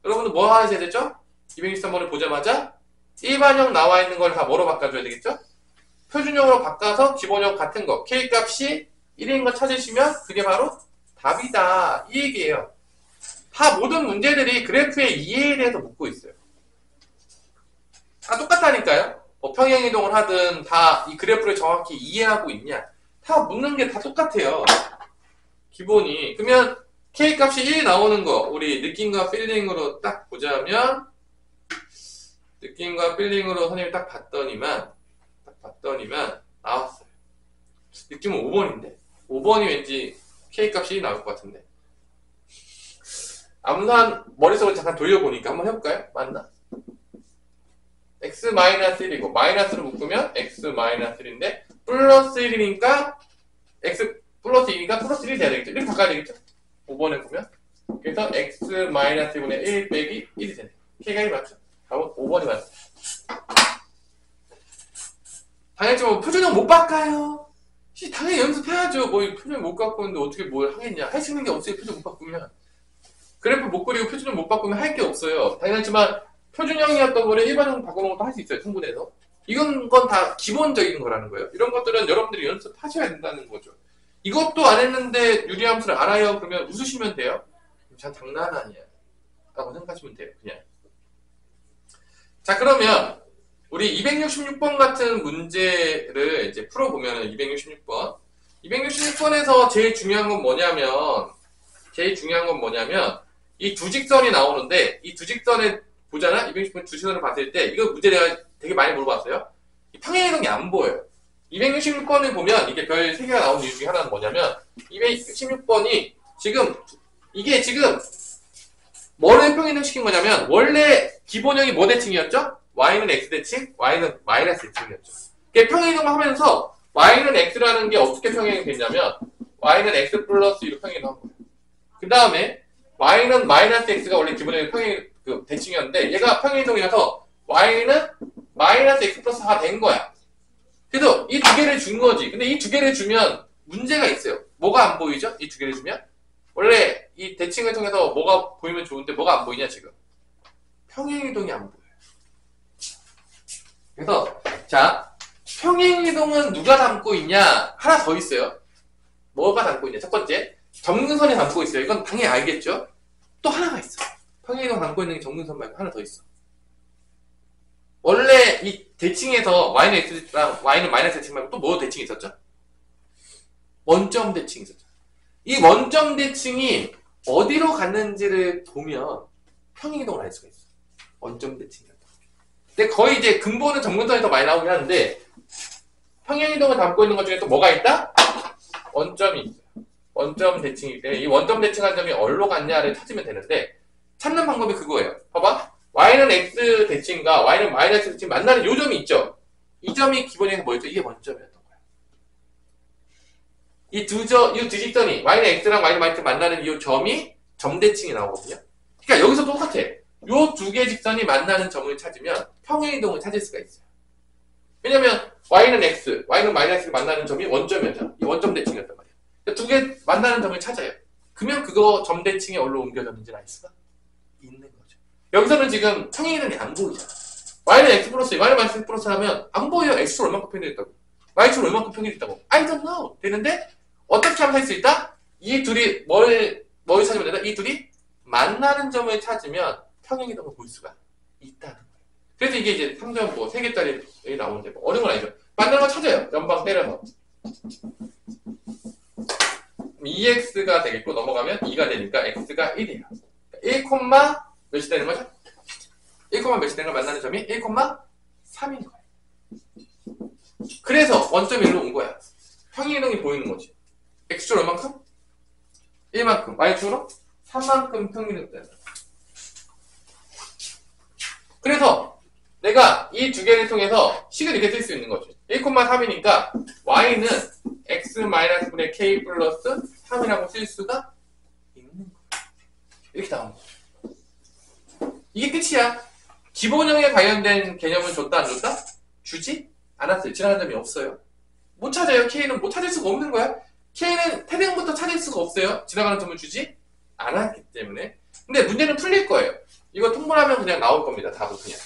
여러분들 뭐 하셔야 되죠? 263번을 보자마자 일반형 나와 있는 걸 다 뭐로 바꿔줘야 되겠죠? 표준형으로 바꿔서 기본형 같은 거, k값이 1인 거 찾으시면 그게 바로 답이다. 이 얘기예요. 다 모든 문제들이 그래프의 이해에 대해서 묻고 있어요. 다 똑같다니까요? 뭐 평행이동을 하든 다 이 그래프를 정확히 이해하고 있냐? 다 묻는 게 다 똑같아요. 기본이. 그러면 K값이 1 나오는 거 우리 느낌과 필링으로 딱 보자면, 느낌과 필링으로 선생님이 딱 봤더니만 나왔어요. 느낌은 5번인데 5번이 왠지 K값이 1 나올 것 같은데, 암산 머릿속을 잠깐 돌려보니까 한번 해볼까요? 맞나? x-1이고 마이너스로 묶으면 x-1인데 플러스 1이니까 x 플러스 2니까 플러스 1이 돼야 되겠죠? 이렇게 바꿔야 되겠죠? 5번에 보면. 그래서 x-1분의 1 빼기 1이 되네. k가 1 맞죠? 답은 5번이 맞죠? 당연히 뭐 표준형 못 바꿔요. 당연히 연습해야죠. 뭐 표준형 못 바꾸는데 어떻게 뭘 하겠냐. 할 수 있는 게 없어요. 표준 못 바꾸면. 그래프 못 그리고 표준형 못 바꾸면 할 게 없어요. 당연하지만 표준형이었던 거를 일반형 바꾸는 것도 할 수 있어요. 통분해서. 이건 건 다 기본적인 거라는 거예요. 이런 것들은 여러분들이 연습하셔야 된다는 거죠. 이것도 안 했는데 유리함수를 알아요. 그러면 웃으시면 돼요. 자, 장난 아니야. 라고 생각하시면 돼요. 그냥. 자, 그러면 우리 266번 같은 문제를 이제 풀어보면 266번. 266번에서 제일 중요한 건 뭐냐면 이 두 직선이 나오는데, 이 두 직선에 보잖아? 260번 두 직선을 봤을 때 이거 문제 내가 되게 많이 물어봤어요. 이 평행이동이 안 보여요. 266번을 보면 이게 별 3개가 나오는 이유 중에 하나는 뭐냐면, 216번이 이게 지금 뭐를 평행이동 시킨 거냐면, 원래 기본형이 뭐 대칭이었죠? y는 x 대칭, y는 마이너스 대칭이었죠. 이게 평행이동을 하면서 y는 x라는 게 어떻게 평행이 됐냐면, y는 x 플러스 2로 평행이동한 거예요. 그 다음에 y는 마이너스 x가 원래 기본적인 평행 그 대칭이었는데 얘가 평행이동이라서 y는 마이너스 x 플러스 4가 된 거야. 그래서 이 두 개를 준 거지. 근데 이 두 개를 주면 문제가 있어요. 뭐가 안 보이죠? 이 두 개를 주면 원래 이 대칭을 통해서 뭐가 보이면 좋은데 뭐가 안 보이냐 지금? 평행이동이 안 보여요. 그래서 자 평행이동은 누가 담고 있냐? 하나 더 있어요. 뭐가 담고 있냐? 첫 번째 점근선이 담고 있어요. 이건 당연히 알겠죠? 또 하나가 있어. 평행이동 담고 있는 게 점근선 말고 하나 더 있어. 원래 이 대칭에서 y는 x랑 y는 마이너스 대칭 말고 또 뭐 대칭이 있었죠? 원점 대칭이 있었죠. 이 원점 대칭이 어디로 갔는지를 보면 평행이동을 알 수가 있어. 원점 대칭이었다. 근데 거의 이제 근본은 점근선이 더 많이 나오긴 하는데 평행이동을 담고 있는 것 중에 또 뭐가 있다? 원점이 있어요. 원점 대칭이 때문에 이 원점 대칭한 점이 어디로 갔냐를 찾으면 되는데 찾는 방법이 그거예요. 봐봐. y는 x 대칭과 y는 마이너스 대칭 만나는 요 점이 있죠. 이 점이 기본에서 뭐였죠? 이게 원점이었던 거야. 이 두 직선이 y는 x랑 y는 마이너스 만나는 이 점이 점대칭이 나오거든요. 그러니까 여기서 똑같아. 요 두 개의 직선이 만나는 점을 찾으면 평행이동을 찾을 수가 있어요. 왜냐면 y는 x, y는 마이너스를 만나는 점이 원점이었잖아. 이 원점 대칭이었단 말이야. 그러니까 두 개 만나는 점을 찾아요. 그러면 그거 점대칭에 어디로 옮겨졌는지를 알 수가 있는 거죠. 여기서는 지금 평행이동이 안 보이잖아. y는 x 플러스 y는 마이너스 x 플러스 하면 안 보여. x로 얼마큼 평행됐다고. y축으로 얼마큼 평행됐다고. I don't know. 되는데 어떻게 하면 할 수 있다? 이 둘이 뭘 찾으면 된다? 이 둘이 만나는 점을 찾으면 평행이동을 볼 수가 있다는 거예요. 그래서 이게 이제 3점 뭐 3개짜리 나오는데 뭐 어려운 건 아니죠. 만나는 거 찾아요. 연방 때려서. 2x가 되겠고 넘어가면 2가 되니까 x가 1이에요. 1, 몇이 되는 거죠? 1, 몇이 되는 걸 만나는 점이 1,3인 거예요. 그래서 원점 1로 온 거야. 평행이동이 보이는 거지. x축으로 얼만큼? 1만큼. y축으로 3만큼 평행이동 되는 거야. 그래서 내가 이 두 개를 통해서 식을 이렇게 쓸 수 있는 거죠. 1,3이니까 y는 x-분의 k 플러스 3이라고 쓸 수가 있는 거예요. 이렇게 나온 거죠. 이게 끝이야. 기본형에 관련된 개념을 줬다 안 줬다? 주지 않았어요. 지나간 점이 없어요. 못 찾아요. k는 못 찾을 수가 없는 거야. k는 태생부터 찾을 수가 없어요. 지나가는 점을 주지 않았기 때문에. 근데 문제는 풀릴 거예요. 이거 통분하면 그냥 나올 겁니다. 답은 그냥.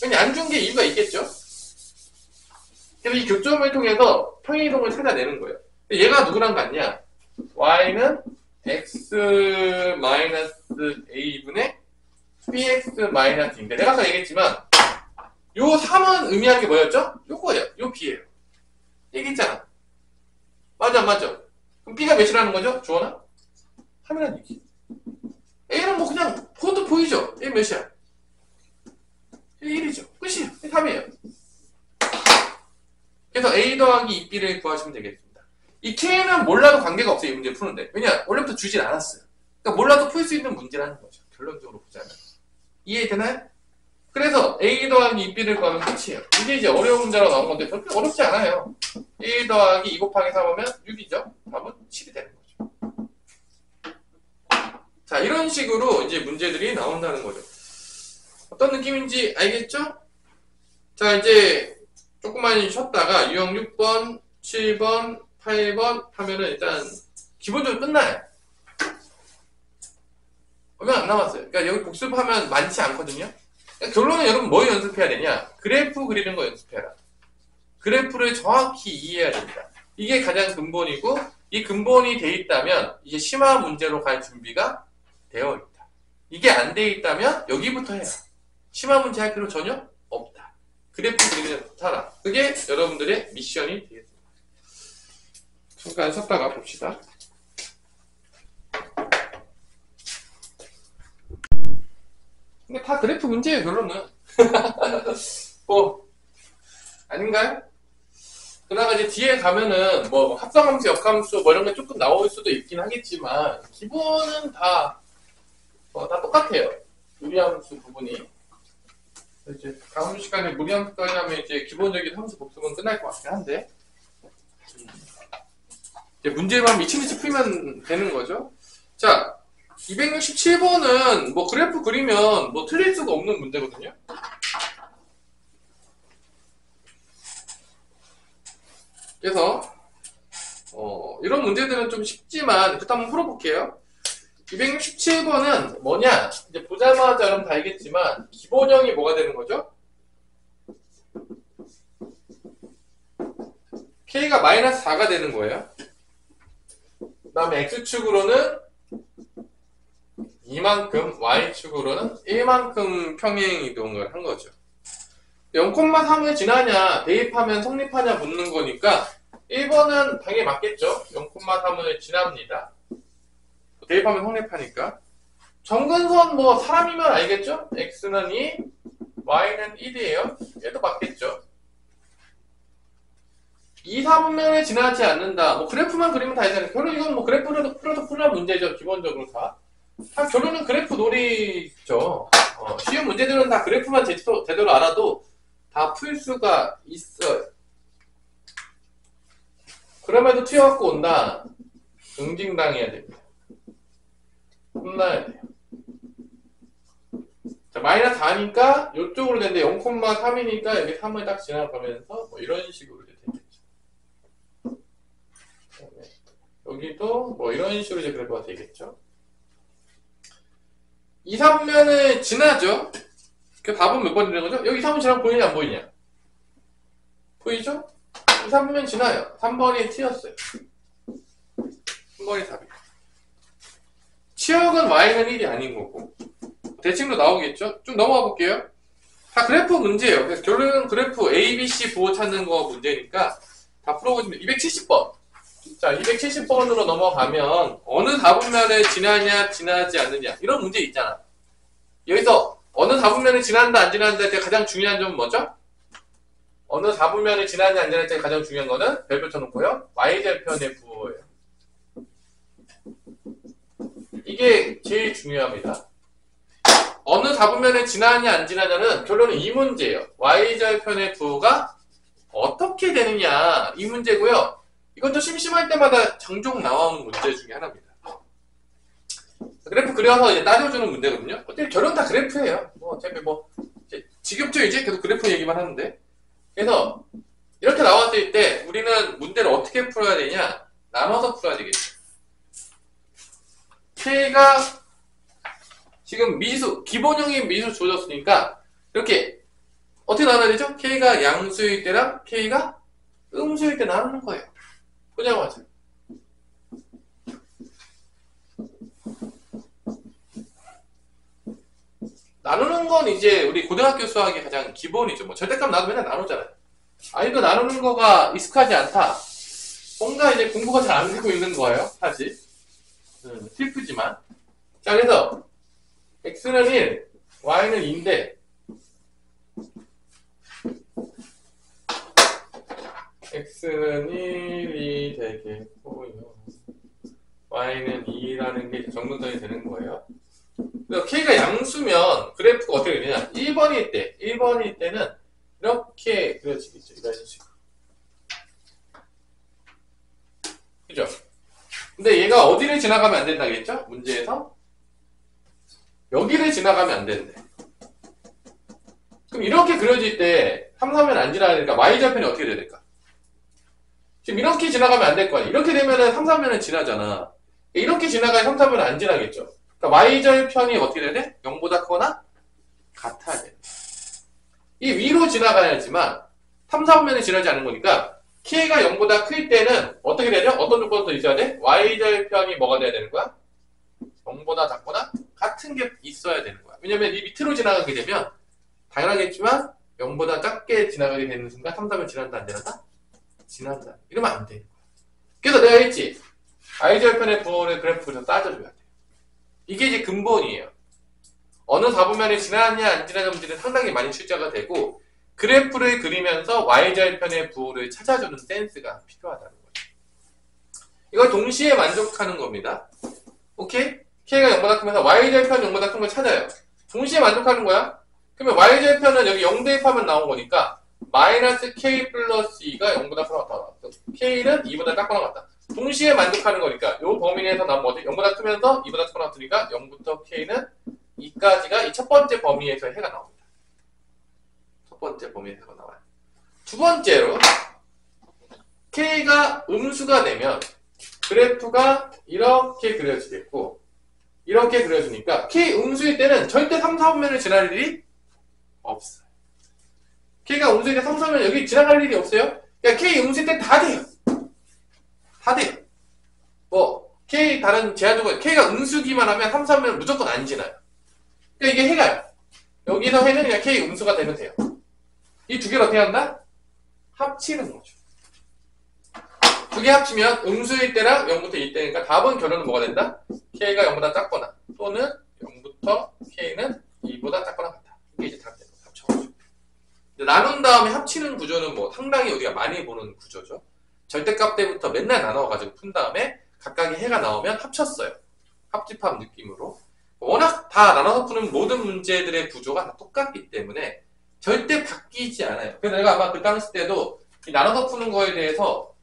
그냥 안 준 게 이유가 있겠죠? 그래서 이 교점을 통해서 평행이동을 찾아내는 거예요. 얘가 누구랑 같냐? y는 x-a분의 bx-2인데 내가 아까 얘기했지만 요 3은 의미하는 게 뭐였죠? 요거예요. 요 b예요. 얘기했잖아. 맞아 안 맞아? 그럼 b가 몇이라는 거죠? 주원아? 3이라는 얘기. a는 뭐 그냥 그것도 보이죠? a 몇이야? 1이죠. 끝이에요. 3이에요. 그래서 a 더하기 2b를 구하시면 되겠습니다. 이 k는 몰라도 관계가 없어요. 이 문제 푸는데. 왜냐? 원래부터 주진 않았어요. 그러니까 몰라도 풀 수 있는 문제라는 거죠. 결론적으로 보자면. 이해되나요? 그래서 a 더하기 2b를 구하면 끝이에요. 이게 이제 어려운 문제로 나온 건데 그렇게 어렵지 않아요. 1 더하기 2 곱하기 3 하면 6이죠. 답은 7이 되는 거죠. 자, 이런 식으로 이제 문제들이 나온다는 거죠. 어떤 느낌인지 알겠죠? 자, 이제 조금만 쉬었다가 유형 6번, 7번, 8번 하면은 일단 기본적으로 끝나요. 얼마 안 남았어요. 그러니까 여기 복습하면 많지 않거든요. 그러니까 결론은 여러분 뭐 연습해야 되냐? 그래프 그리는 거 연습해라. 그래프를 정확히 이해해야 됩니다. 이게 가장 근본이고 이 근본이 돼 있다면 이제 심화 문제로 갈 준비가 되어 있다. 이게 안 돼 있다면 여기부터 해라. 심화 문제 할 필요 전혀 없다. 그래프 그리는 연습하라. 그게 여러분들의 미션이 되겠습니다. 잠깐 쉬었다가 봅시다. 근데 다 그래프 문제예요, 결론은. 뭐 아닌가요? 그러다가 이제 뒤에 가면은 뭐 합성함수, 역함수 뭐 이런 게 조금 나올 수도 있긴 하겠지만 기본은 다 똑같아요. 무리함수 부분이. 이제 다음 시간에 무리함수까지 하면 이제 기본적인 함수 복습은 끝날 것 같긴 한데. 이제 문제만 미치미치 풀면 되는 거죠. 자, 267번은 뭐 그래프 그리면 뭐 틀릴 수가 없는 문제거든요. 그래서 이런 문제들은 좀 쉽지만 일단 한번 풀어볼게요. 267번은 뭐냐? 이제 보자마자 여러분 다 알겠지만 기본형이 뭐가 되는 거죠? K가 마이너스 4가 되는 거예요. 그 다음에 X축으로는 2만큼, Y축으로는 1만큼 평행 이동을 한 거죠. 0,3을 지나냐, 대입하면 성립하냐 묻는 거니까 1번은 당연히 맞겠죠. 0,3을 지납니다. 대입하면 성립하니까. 정근선 뭐 사람이면 알겠죠? X는 2, Y는 1이에요. 얘도 맞겠죠. 2, 3면에 지나지 않는다. 뭐 그래프만 그리면 다 되잖아요. 결론 이건 뭐 그래프라도 풀어도 풀란 문제죠. 기본적으로 다. 결론은 그래프 놀이죠. 쉬운 문제들은 다 그래프만 제대로 알아도 다 풀 수가 있어요. 그럼에도 튀어갖고 온다. 응징당해야 됩니다. 혼나야 돼요. 자, 마이너스 4니까 이쪽으로 되는데 0,3이니까 여기 3을 딱 지나가면서 뭐 이런 식으로 이제 되겠죠. 여기도 뭐 이런 식으로 이제 그래프가 되겠죠. 2, 3면을 지나죠. 그 답은 몇 번 되는 거죠? 여기 3은 지나면 보이냐 안 보이냐? 보이죠? 2, 3면 지나요. 3번이 T였어요. 3번이 답이에요. 치역은 Y는 1이 아닌 거고 대칭도 나오겠죠? 좀 넘어가 볼게요. 다 그래프 문제예요. 그래서 결론은 그래프 A, B, C 부호 찾는 거 문제니까 다 풀어보시면 270번. 자, 270번으로 넘어가면 어느 다분면을 지나냐 지나지 않느냐 이런 문제 있잖아. 여기서 어느 다분면을 지난다 안 지난다에 대해 가장 중요한 점은 뭐죠? 어느 다분면을 지나냐 안 지나냐에 대해 가장 중요한 거는 별표 쳐놓고요. Y절편의 부호예요. 이게 제일 중요합니다. 어느 다분면에 지나냐 안 지나냐는 결론은 이 문제예요. Y절편의 부호가 어떻게 되느냐 이 문제고요. 이건 또 심심할 때마다 종종 나오는 문제 중에 하나입니다. 그래프 그려서 이제 따져주는 문제거든요. 어차피 결론 다 그래프예요. 뭐 어차피 뭐 지겹죠 이제 계속 그래프 얘기만 하는데. 그래서 이렇게 나왔을 때 우리는 문제를 어떻게 풀어야 되냐? 나눠서 풀어야 되겠죠. K가 지금 미수, 기본형인 미수 주어졌으니까 이렇게 어떻게 나눠야 되죠? K가 양수일 때랑 K가 음수일 때 나누는 거예요. 보자마자. 나누는 건 이제 우리 고등학교 수학의 가장 기본이죠. 뭐 절대값 나도 맨날 나누잖아요. 아, 이거 나누는 거가 익숙하지 않다. 뭔가 이제 공부가 잘 안 되고 있는 거예요, 사실. 슬프지만. 자, 그래서 x는 1, y는 2인데 x는 1이 되겠고요. y는 2라는 게 정근선이 되는 거예요. 그래서 k가 양수면 그래프가 어떻게 되냐? 1번일 때는 이렇게 그려지겠죠. 이런 식으로. 그죠? 근데 얘가 어디를 지나가면 안 된다겠죠? 문제에서? 여기를 지나가면 안 된대. 그럼 이렇게 그려질 때 3, 3면 안 지나가니까 y절편이 어떻게 돼야 될까? 지금 이렇게 지나가면 안 될 거 아니야. 이렇게 되면은 3, 3면은 지나잖아. 이렇게 지나가야 3, 3면은 안 지나겠죠. 그러니까 y절편이 어떻게 돼야 돼? 0보다 크거나 같아야 돼. 이 위로 지나가야지만 3, 4면이 지나지 않는 거니까 k가 0보다 클 때는 어떻게 되죠? 어떤 조건도 있어야 돼? y절편이 뭐가 돼야 되는 거야? 0보다 작거나 같은 게 있어야 되는 거야. 왜냐면 이 밑으로 지나가게 되면 당연하겠지만 0보다 작게 지나가게 되는 순간 3, 4면 지난다 안 지난다? 지난다. 이러면 안 돼. 그래서 내가 했지. y절편의 부호를 그래프에서 따져줘야 돼. 이게 이제 근본이에요. 어느 다분면이 지나냐 안 지나냐 문제는 상당히 많이 출제가 되고 그래프를 그리면서 y절편의 부호를 찾아주는 센스가 필요하다는 거죠. 이걸 동시에 만족하는 겁니다. 오케이? k가 0보다 크면서 y절편 0보다 큰 걸 찾아요. 동시에 만족하는 거야. 그러면 y절편은 여기 0 대입하면 나온 거니까 마이너스 k 플러스 2가 0보다 크거나 같다. k는 2보다 작거나 같다. 동시에 만족하는 거니까 요 범위 내에서 나면 뭐지? 0보다 크면서 2보다 크거나 같으니까 0부터 K는 2까지가 이 첫 번째 범위에서 해가 나옵니다. 첫 번째 범위에서 해가 나와요. 두 번째로 K가 음수가 되면 그래프가 이렇게 그려지겠고 이렇게 그려지니까 K 음수일 때는 절대 3, 4분면을 지날 일이 없어요. K가 음수일 때 3, 4면 여기 지나갈 일이 없어요. 그러니까 K 음수일 때 다 돼요. 다 돼요. 뭐 K 다른 제한적으로 K가 음수기만 하면 3, 4면 무조건 안 지나요. 그러니까 이게 해가요. 여기서 해는 그냥 K 음수가 되면 돼요. 이 두 개를 어떻게 한다? 합치는 거죠. 두 개 합치면 음수일 때랑 0부터 2때니까 답은 결론은 뭐가 된다? K가 0보다 작거나 또는 0부터 K는 2보다 작거나 같다. 이게 이제 답이 됩니다. 합쳐가지고. 나눈 다음에 합치는 구조는 뭐 상당히 우리가 많이 보는 구조죠. 절대값 때부터 맨날 나눠가지고 푼 다음에 각각의 해가 나오면 합쳤어요. 합집합 느낌으로. 워낙 다 나눠서 푸는 모든 문제들의 구조가 다 똑같기 때문에 절대 바뀌지 않아요. 그래서 내가 아마 그 당시 때도 이 나눠서 푸는 거에 대해서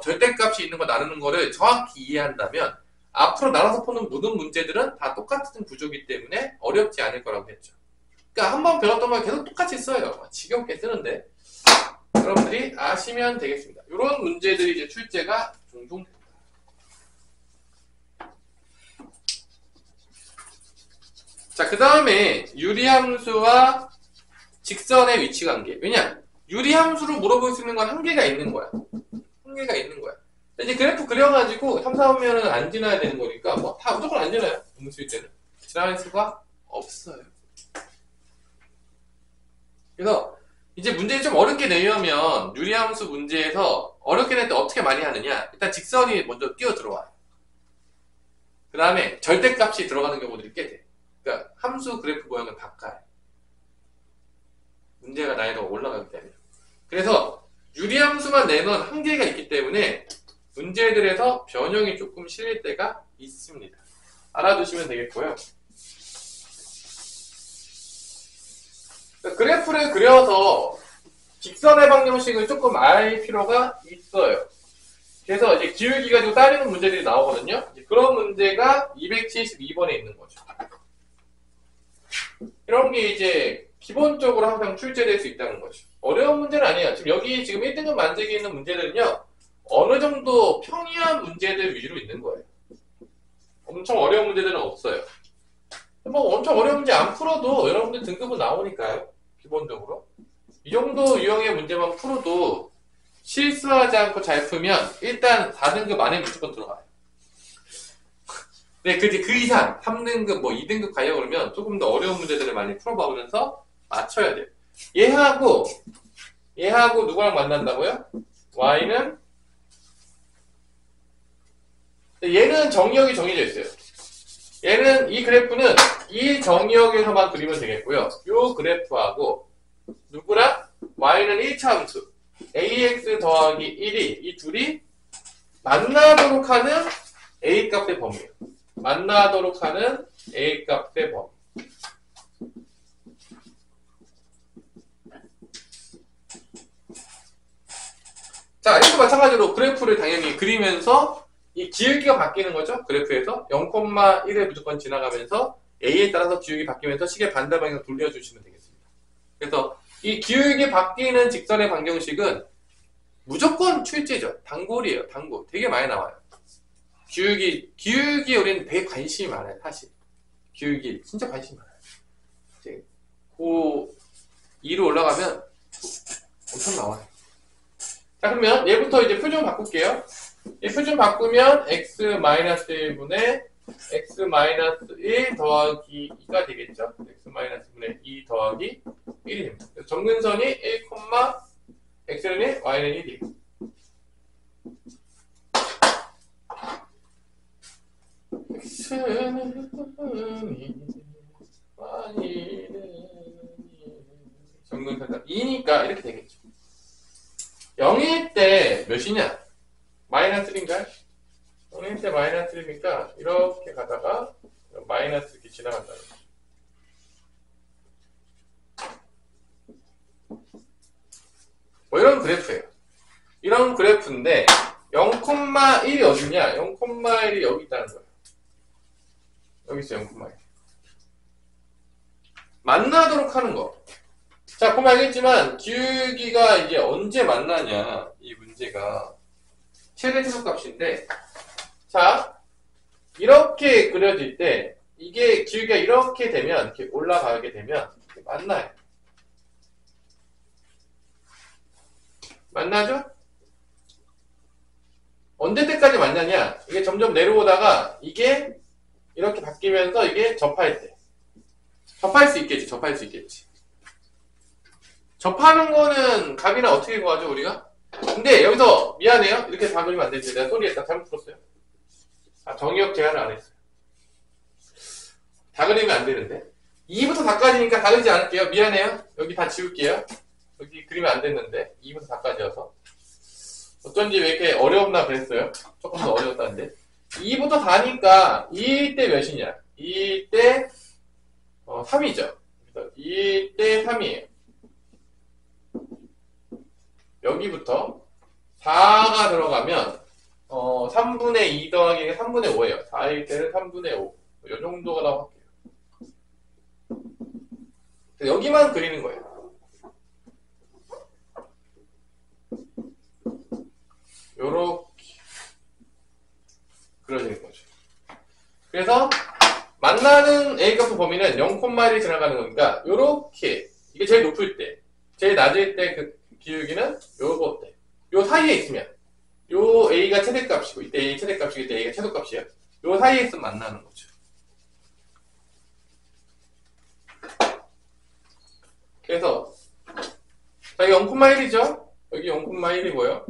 절대값이 있는 거 나누는 거를 정확히 이해한다면 앞으로 나눠서 푸는 모든 문제들은 다 똑같은 구조이기 때문에 어렵지 않을 거라고 했죠. 그러니까 한번 배웠던 걸 계속 똑같이 써요. 지겹게 쓰는데 여러분들이 아시면 되겠습니다. 이런 문제들이 이제 출제가 종종 됩니다. 자, 그 다음에 유리함수와 직선의 위치 관계. 왜냐? 유리함수로 물어볼 수 있는 건 한계가 있는 거야. 한계가 있는 거야. 이제 그래프 그려가지고 3, 4분면은 안 지나야 되는 거니까 뭐 다 무조건 안 지나요. 음수일 때는. 지나갈 수가 없어요. 그래서 이제 문제를 좀 어렵게 내려면 유리함수 문제에서 어렵게 낼 때 어떻게 많이 하느냐. 일단 직선이 먼저 뛰어 들어와요. 그 다음에 절대값이 들어가는 경우들이 꽤 돼. 그러니까 함수 그래프 모양을 바꿔요. 문제가 난이도가 올라가기 때문에. 그래서 유리함수만 내면 한계가 있기 때문에 문제들에서 변형이 조금 실릴 때가 있습니다. 알아두시면 되겠고요. 그래프를 그려서 직선의 방정식을 조금 알 필요가 있어요. 그래서 이제 기울기 가지고 따지는 문제들이 나오거든요. 그런 문제가 272번에 있는 거죠. 이런 게 이제 기본적으로 항상 출제될 수 있다는 거죠. 어려운 문제는 아니에요. 지금 여기 지금 1등급 만들기 있는 문제들은요. 어느 정도 평이한 문제들 위주로 있는 거예요. 엄청 어려운 문제들은 없어요. 뭐 엄청 어려운 문제 안 풀어도 여러분들 등급은 나오니까요. 기본적으로. 이 정도 유형의 문제만 풀어도 실수하지 않고 잘 풀면 일단 4등급 안에 무조건 들어가요. 네, 그 이상 3등급, 뭐 2등급 가려고 그러면 조금 더 어려운 문제들을 많이 풀어보면서 맞춰야 돼요. 얘하고 누구랑 만난다고요? y는 얘는 정의역이 정해져 있어요. 얘는 이 그래프는 이 정의역에서만 그리면 되겠고요. 요 그래프하고 누구랑? y는 1차함수 ax 더하기 1이 이 둘이 만나도록 하는 a값의 범위예요. 만나도록 하는 a값의 범위. 자, 이것도 마찬가지로 그래프를 당연히 그리면서 이 기울기가 바뀌는 거죠. 그래프에서 0,1을 무조건 지나가면서 a에 따라서 기울기 바뀌면서 시계 반대 방향으로 돌려주시면 되겠습니다. 그래서 이 기울기 바뀌는 직선의 방정식은 무조건 출제죠. 단골이에요. 단골. 되게 많이 나와요. 기울기에 우리는 되게 관심이 많아요. 사실. 기울기 진짜 관심이 많아요. 이제 고 2로 올라가면 엄청 나와요. 자, 그러면 얘부터 이제 표준 바꿀게요. 이 표준 바꾸면 x-1분의 x-1 더하기 2가 되겠죠. x-분의 2 더하기 1이 됩니다. 정근선이 1, x는 1, y는 1이에요. x는 2, y는 2. 정근선 2니까 이렇게 되겠죠. 0일 때 몇이냐? 마이너스 1인가요? 0일 때 마이너스 1이니까 이렇게 가다가 마이너스 이렇게 지나간다는 거죠. 뭐 이런 그래프예요. 이런 그래프인데 0,1이 어디냐? 0,1이 여기 있다는 거야. 여기 있어, 0,1. 만나도록 하는 거. 자, 보면 알겠지만, 기울기가 이제 언제 만나냐, 이 문제가. 최대 최소값인데, 자, 이렇게 그려질 때, 이게 기울기가 이렇게 되면, 이렇게 올라가게 되면, 이렇게 만나요. 만나죠? 언제 때까지 만나냐? 이게 점점 내려오다가, 이게 이렇게 바뀌면서, 이게 접할 때. 접할 수 있겠지, 접할 수 있겠지. 접하는 거는 값이나 어떻게 구하죠, 우리가? 근데 여기서 미안해요. 이렇게 다 그리면 안 되지. 내가 소리했다. 잘못 풀었어요. 아, 정의역 제한을 안 했어요. 다 그리면 안 되는데. 2부터 4까지니까 다 그리지 않을게요. 미안해요. 여기 다 지울게요. 여기 그리면 안 됐는데. 2부터 4까지여서. 어쩐지 왜 이렇게 어려웠나 그랬어요. 조금 더 어려웠다는데. 2부터 4니까 2일 때 몇이냐? 2일 때 3이죠. 2일 때 3이에요. 여기부터 4가 들어가면 3분의 2 더하기 3분의 5예요. 4일 때는 3분의 5. 이 정도라고 할게요. 여기만 그리는 거예요. 요렇게 그려지는 거죠. 그래서 만나는 A값의 범위는 0,1이 지나가는 거니까 요렇게 이게 제일 높을 때, 제일 낮을 때 그 기울기는 요거 때. 요 사이에 있으면 요 A가 최대값이고 이때 A 최대값이고 이때 A가 최소값이에요. 요 사이에 있으면 만나는 거죠. 그래서 자, 여기 0,1이죠? 여기 0,1이고요.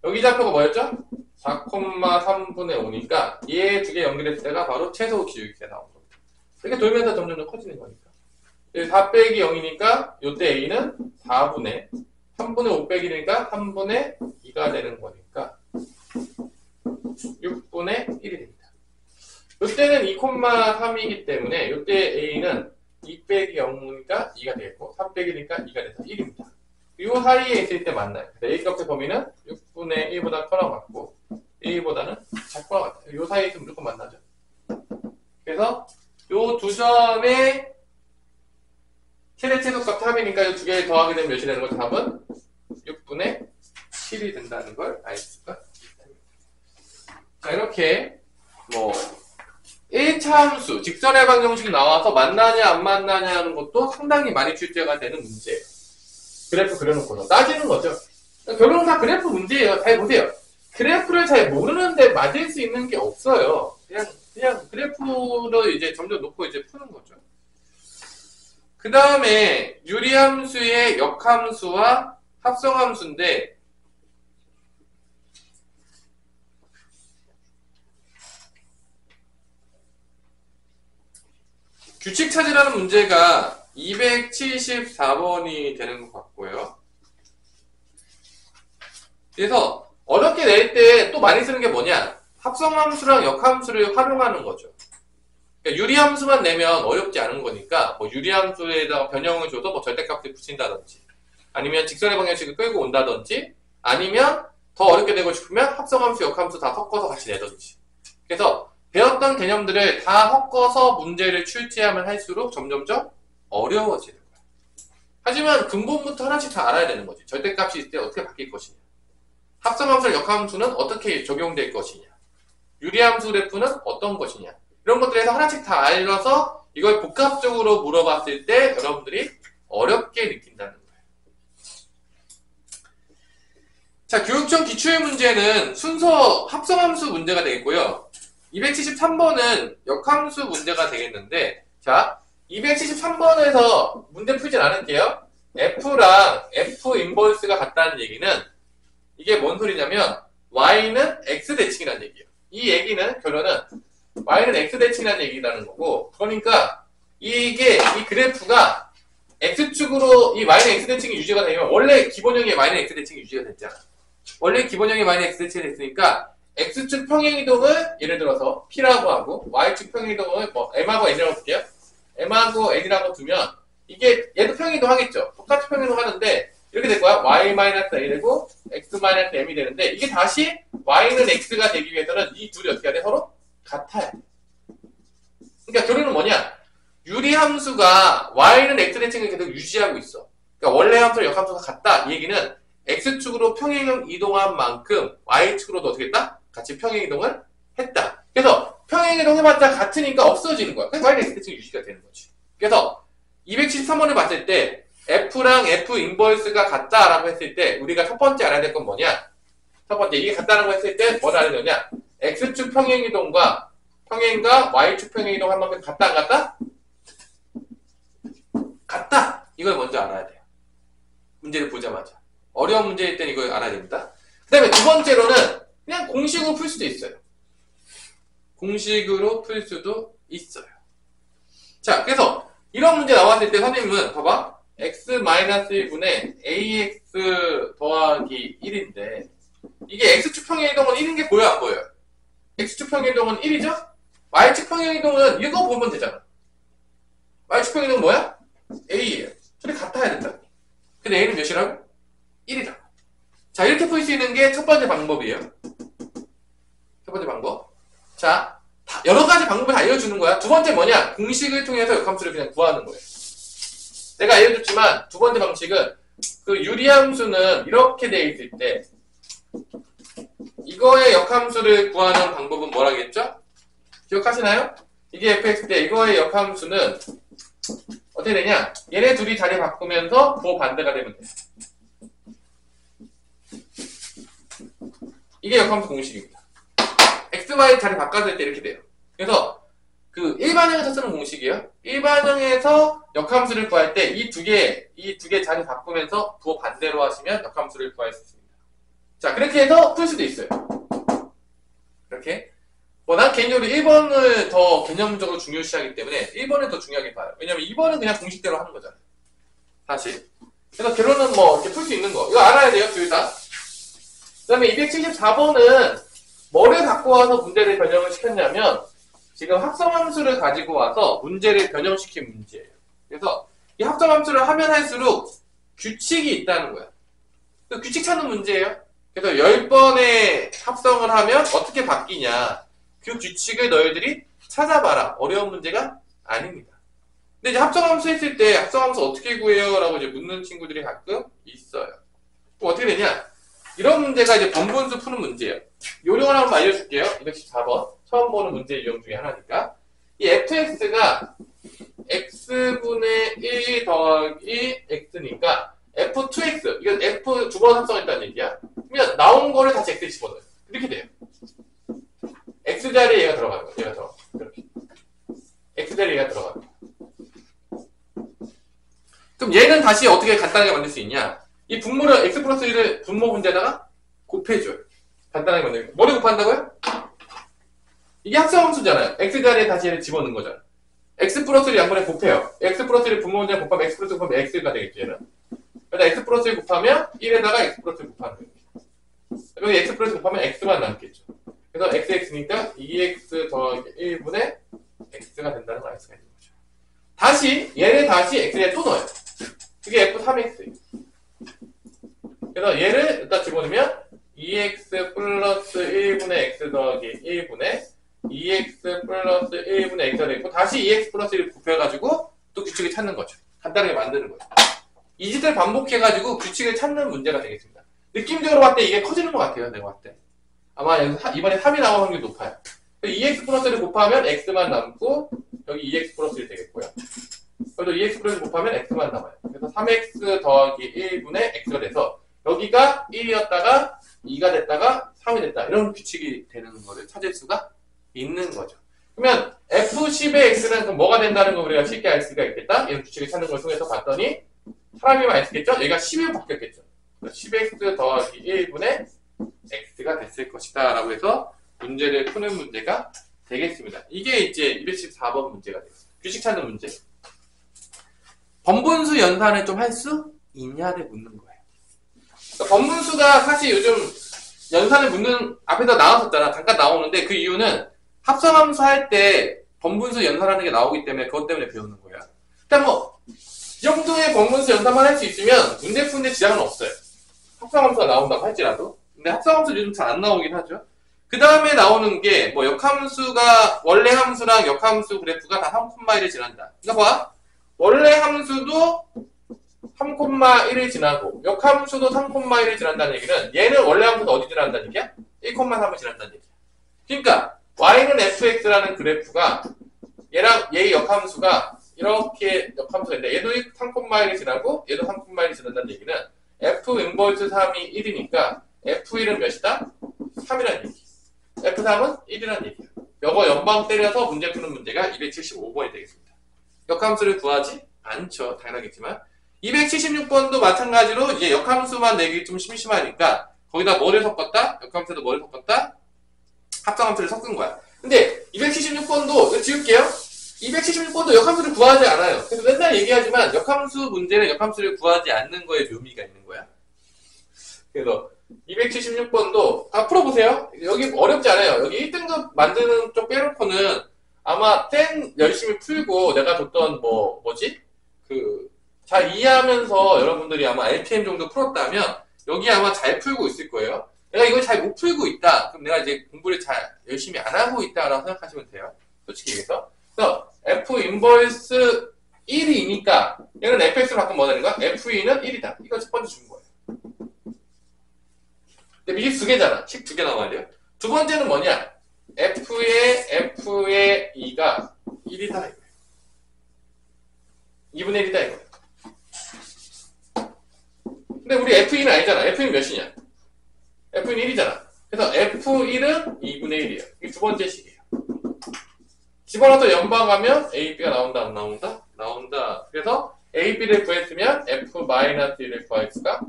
여기 좌표가 뭐였죠? 4,3분의 5니까 얘 두 개 연결했을 때가 바로 최소 기울기가 나온 겁니다. 이렇게 돌면서 점점 커지는 거니까. 4 빼기 0이니까 요때 A는 4분의 3분의 5 빼기니까 3분의 2가 되는 거니까 6분의 1이 됩니다. 요때는 2,3이기 때문에 요때 A는 2 빼기 0이니까 2가 되겠고 3 빼기니까 2가 돼서 1입니다. 요 사이에 있을 때 만나요. A값의 범위는 6분의 1보다 커나 같고 A보다는 작거나 같아요. 요 사이에 있으면 무조건 만나죠. 그래서 요 두 점의 최대 최소값 3이니까 이 두 개 더하게 되면 몇이 되는 거죠? 답은 6분의 7이 된다는 걸 알 수가 있습니다. 자, 이렇게 뭐 1차 함수, 직선의 방정식 나와서 만나냐 안 만나냐 하는 것도 상당히 많이 출제가 되는 문제예요. 그래프 그려놓고서 따지는 거죠. 결론은 다 그래프 문제예요. 잘 보세요. 그래프를 잘 모르는데 맞을 수 있는 게 없어요. 그냥 그래프로 이제 점점 놓고 이제 푸는 거죠. 그 다음에 유리함수의 역함수와 합성함수인데 규칙 찾으라는 문제가 274번이 되는 것 같고요. 그래서 어렵게 낼 때 또 많이 쓰는 게 뭐냐? 합성함수랑 역함수를 활용하는 거죠. 그러니까 유리함수만 내면 어렵지 않은 거니까 뭐 유리함수에다가 변형을 줘도 뭐 절대값을 붙인다든지 아니면 직선의 방정식을 끌고 온다든지 아니면 더 어렵게 내고 싶으면 합성함수, 역함수 다 섞어서 같이 내든지. 그래서 배웠던 개념들을 다 섞어서 문제를 출제하면 할수록 점점점 어려워지는 거야. 하지만 근본부터 하나씩 다 알아야 되는 거지. 절대값이 있을 때 어떻게 바뀔 것이냐. 합성함수랑 역함수는 어떻게 적용될 것이냐. 유리함수 그래프는 어떤 것이냐. 이런 것들에서 하나씩 다 알려서 이걸 복합적으로 물어봤을 때 여러분들이 어렵게 느낀다는 거예요. 자, 교육청 기출 문제는 순서 합성함수 문제가 되겠고요. 273번은 역함수 문제가 되겠는데, 자, 273번에서 문제 풀진 않을게요. F랑 F 인버스가 같다는 얘기는 이게 뭔 소리냐면 Y는 X 대칭이라는 얘기예요. 이 얘기는 결론은 Y는 X 대칭이라는 얘기라는 거고, 그러니까 이 그래프가 X축으로 이 Y는 X 대칭이 유지가 되면 원래 기본형의 Y는 X 대칭이 유지가 됐잖아. 원래 기본형의 Y는 X 대칭이 됐으니까 X축 평행이동을 예를 들어서 P라고 하고 Y축 평행이동을 뭐 M하고 N이라고 볼게요. M하고 N이라고 두면 이게 얘도 평행이동 하겠죠. 똑같이 평행이동 하는데 이렇게 될 거야. y-a 되고 x-m이 되는데 이게 다시 y는 x가 되기 위해서는 이 둘이 어떻게 해야 돼? 서로 같아야 돼. 그러니까 결론은 뭐냐? 유리함수가 y는 x 대칭을 계속 유지하고 있어. 그러니까 원래 함수랑 역함수가 같다. 이 얘기는 x축으로 평행을 이동한 만큼 y축으로도 어떻게 했다? 같이 평행 이동을 했다. 그래서 평행 이동해봤자 같으니까 없어지는 거야. 그래서 y는 x 대칭 유지가 되는 거지. 그래서 273번을 봤을 때 f랑 f 인버스가 같다라고 했을 때 우리가 첫 번째 알아야 될 건 뭐냐? 첫 번째 이게 같다라고 했을 때 뭘 알아야 되냐? x축 평행 이동과 평행과 y축 평행 이동 한 만큼 같다 안 같다? 같다! 이걸 먼저 알아야 돼요. 문제를 보자마자. 어려운 문제일 땐 이걸 알아야 됩니다. 그 다음에 두 번째로는 그냥 공식으로 풀 수도 있어요. 공식으로 풀 수도 있어요. 자, 그래서 이런 문제 나왔을 때 선생님은 봐봐. x-1분의 ax 더하기 1인데 이게 x축 평행 이동은 1인 게 보여 안 보여요? x축 평행 이동은 1이죠? y축 평행 이동은 이거 보면 되잖아. y축 평행 이동은 뭐야? a예요. 둘이 같아야 된다. 근데 a는 몇이라고? 1이다. 자, 이렇게 풀 수 있는 게 첫 번째 방법이에요. 첫 번째 방법. 자, 여러 가지 방법을 알려주는 거야. 두 번째 뭐냐? 공식을 통해서 역함수를 그냥 구하는 거예요. 내가 알려줬지만 두 번째 방식은 그 유리함수는 이렇게 돼 있을 때 이거의 역함수를 구하는 방법은 뭐라겠죠? 기억하시나요? 이게 fx 때 이거의 역함수는 어떻게 되냐? 얘네 둘이 자리 바꾸면서 부호 반대가 되면 돼. 이게 역함수 공식입니다. x, y 자리 바꿨을 때 이렇게 돼요. 그래서 그 일반형에서 쓰는 공식이에요. 일반형에서 역함수를 구할 때 이 두 개 자리 바꾸면서 부호 반대로 하시면 역함수를 구할 수 있습니다. 자, 그렇게 해서 풀 수도 있어요. 이렇게. 난 개인적으로 1번을 더 개념적으로 중요시하기 때문에 1번을 더 중요하게 봐요. 왜냐면 2번은 그냥 공식대로 하는 거잖아요. 사실. 그래서 결론은 뭐 이렇게 풀 수 있는 거. 이거 알아야 돼요, 둘 다. 그 다음에 274번은 뭐를 갖고 와서 문제를 변형을 시켰냐면 지금 합성함수를 가지고 와서 문제를 변형시킨 문제예요. 그래서 이 합성함수를 하면 할수록 규칙이 있다는 거야. 그 규칙 찾는 문제예요. 그래서 10번의 합성을 하면 어떻게 바뀌냐. 그 규칙을 너희들이 찾아봐라. 어려운 문제가 아닙니다. 근데 이제 합성함수 했을 때 합성함수 어떻게 구해요? 라고 이제 묻는 친구들이 가끔 있어요. 그럼 어떻게 되냐? 이런 문제가 이제 번분수 푸는 문제예요. 요령을 한번 알려줄게요. 214번. 처음 보는 문제 유형 중에 하나니까. 이 fx가 x분의 1 더하기 x니까 f2x. 이건 f 두 번 합성했다는 얘기야. 그러면 나온 거를 다시 x에 집어넣어요. 이렇게 돼요. x 자리에 얘가 들어가는 거예요. 얘가 들어가. 이렇게. x 자리에 얘가 들어가는 거예요. 그럼 얘는 다시 어떻게 간단하게 만들 수 있냐? 이 분모를 x 플러스 1을 분모 문제에다가 곱해줘요. 간단하게 만들고. 뭐를 곱한다고요? 이게 합성함수잖아요. x 자리에 다시 얘를 집어넣는 거잖아요. x 플러스 1 양분에 곱해요. x 플러스 1을 분모 문제에 곱하면 x 플러스 1 곱하면 x가 되겠죠, 얘는. 그러다 x 플러스 1 곱하면 1에다가 x 플러스 1 곱하는 거예요. 여기 x 플러스 1 곱하면 x만 남겠죠. 그래서 xx니까 2x 더하기 1분의 x가 된다는 걸 알 수가 있는 거죠. 다시 얘를 다시 x에 또 넣어요. 그게 f3x. 그래서 얘를 일단 집어넣으면 2x 플러스 1분의 x 더하기 1분의 2x 플러스 1분의 x가 되고 다시 2x 플러스 1을 곱해가지고 또 규칙을 찾는 거죠. 간단하게 만드는 거죠. 이 짓을 반복해가지고 규칙을 찾는 문제가 되겠습니다. 느낌적으로 봤을 때 이게 커지는 것 같아요. 내가 봤을 때. 아마 이번에 3이 나올 확률이 높아요. 2x 플러스 1을 곱하면 x만 남고 여기 2x 플러스 1이 되겠고요. 그래도 2x 플러스 1 곱하면 x만 남아요. 그래서 3x 더하기 1분의 x가 돼서 여기가 1이었다가 2가 됐다가 3이 됐다. 이런 규칙이 되는 거를 찾을 수가 있는 거죠. 그러면 f10의 x는 그럼 뭐가 된다는 거 우리가 쉽게 알 수가 있겠다. 이런 규칙을 찾는 걸 통해서 봤더니 사람이만 알겠죠? 얘가 10이 바뀌었겠죠. 10x 더하기 1분의 x가 됐을 것이다 라고 해서 문제를 푸는 문제가 되겠습니다. 이게 이제 214번 문제가 되겠습니다. 규칙 찾는 문제. 번분수 연산을 좀 할 수 있냐를 묻는 거예요. 그러니까 번분수가 사실 요즘 연산을 묻는 앞에서 나왔었잖아. 잠깐 나오는데 그 이유는 합성함수 할 때 번분수 연산하는 게 나오기 때문에 그것 때문에 배우는 거야. 일단 뭐 정도의 법문수 연산만 할 수 있으면 문제 푸는데 지장은 없어요. 합성함수가 나온다고 할지라도. 근데 합성함수 요즘 잘 안 나오긴 하죠. 그 다음에 나오는 게 뭐 역함수가 원래 함수랑 역함수 그래프가 다 3,1을 지난다. 이거 봐. 원래 함수도 3,1을 지나고 역함수도 3,1을 지난다는 얘기는 얘는 원래 함수도 어디 지난다는 얘기야? 1,3을 지난다는 얘기야. 그러니까 y는 fx라는 그래프가 얘랑 얘의 역함수가 이렇게 역함수가 있는데 얘도 3,1을 지나고 얘도 3,1을 지난다는 얘기는 f 인버스 3이 1이니까 f1은 몇이다? 3이라는 얘기. f3은 1이라는 얘기야. 이거 연방 때려서 문제 푸는 문제가 275번이 되겠습니다. 역함수를 구하지 않죠. 당연하겠지만 276번도 마찬가지로 이제 역함수만 내기 좀 심심하니까 거기다 뭐를 섞었다? 역함수도 뭐를 섞었다? 합성함수를 섞은 거야. 근데 276번도 이거 지울게요. 276번도 역함수를 구하지 않아요. 그래서 맨날 얘기하지만 역함수 문제는 역함수를 구하지 않는 거에 묘미가 있는 거야. 그래서 276번도 다 풀어보세요. 여기 어렵지 않아요. 여기 1등급 만드는 쪽 빼놓고는 아마 열심히 풀고 내가 줬던 잘 이해하면서 여러분들이 아마 LPM 정도 풀었다면 여기 아마 잘 풀고 있을 거예요. 내가 이걸 잘 못 풀고 있다. 그럼 내가 이제 공부를 잘 열심히 안 하고 있다라고 생각하시면 돼요. 솔직히 얘기해서. 그래서 F 인버스 1이니까 얘는 fx로 바꾸면 뭐 되는 거야? f2는 1이다. 이거 첫 번째 준 거예요. 근데 이게 두 개잖아. 식 두 개 나와야 돼요. 두 번째는 뭐냐? f의 2가 1이다. 이거예요. 2분의 1이다 이거예요. 근데 우리 f2는 아니잖아. f2는 몇이냐? f는 1이잖아. 그래서 f1은 2분의 1이에요. 이게 두 번째 식이에요. 집어넣어서 연방하면 AB가 나온다, 안 나온다? 나온다. 그래서 AB를 구했으면 F-1을 구할 수가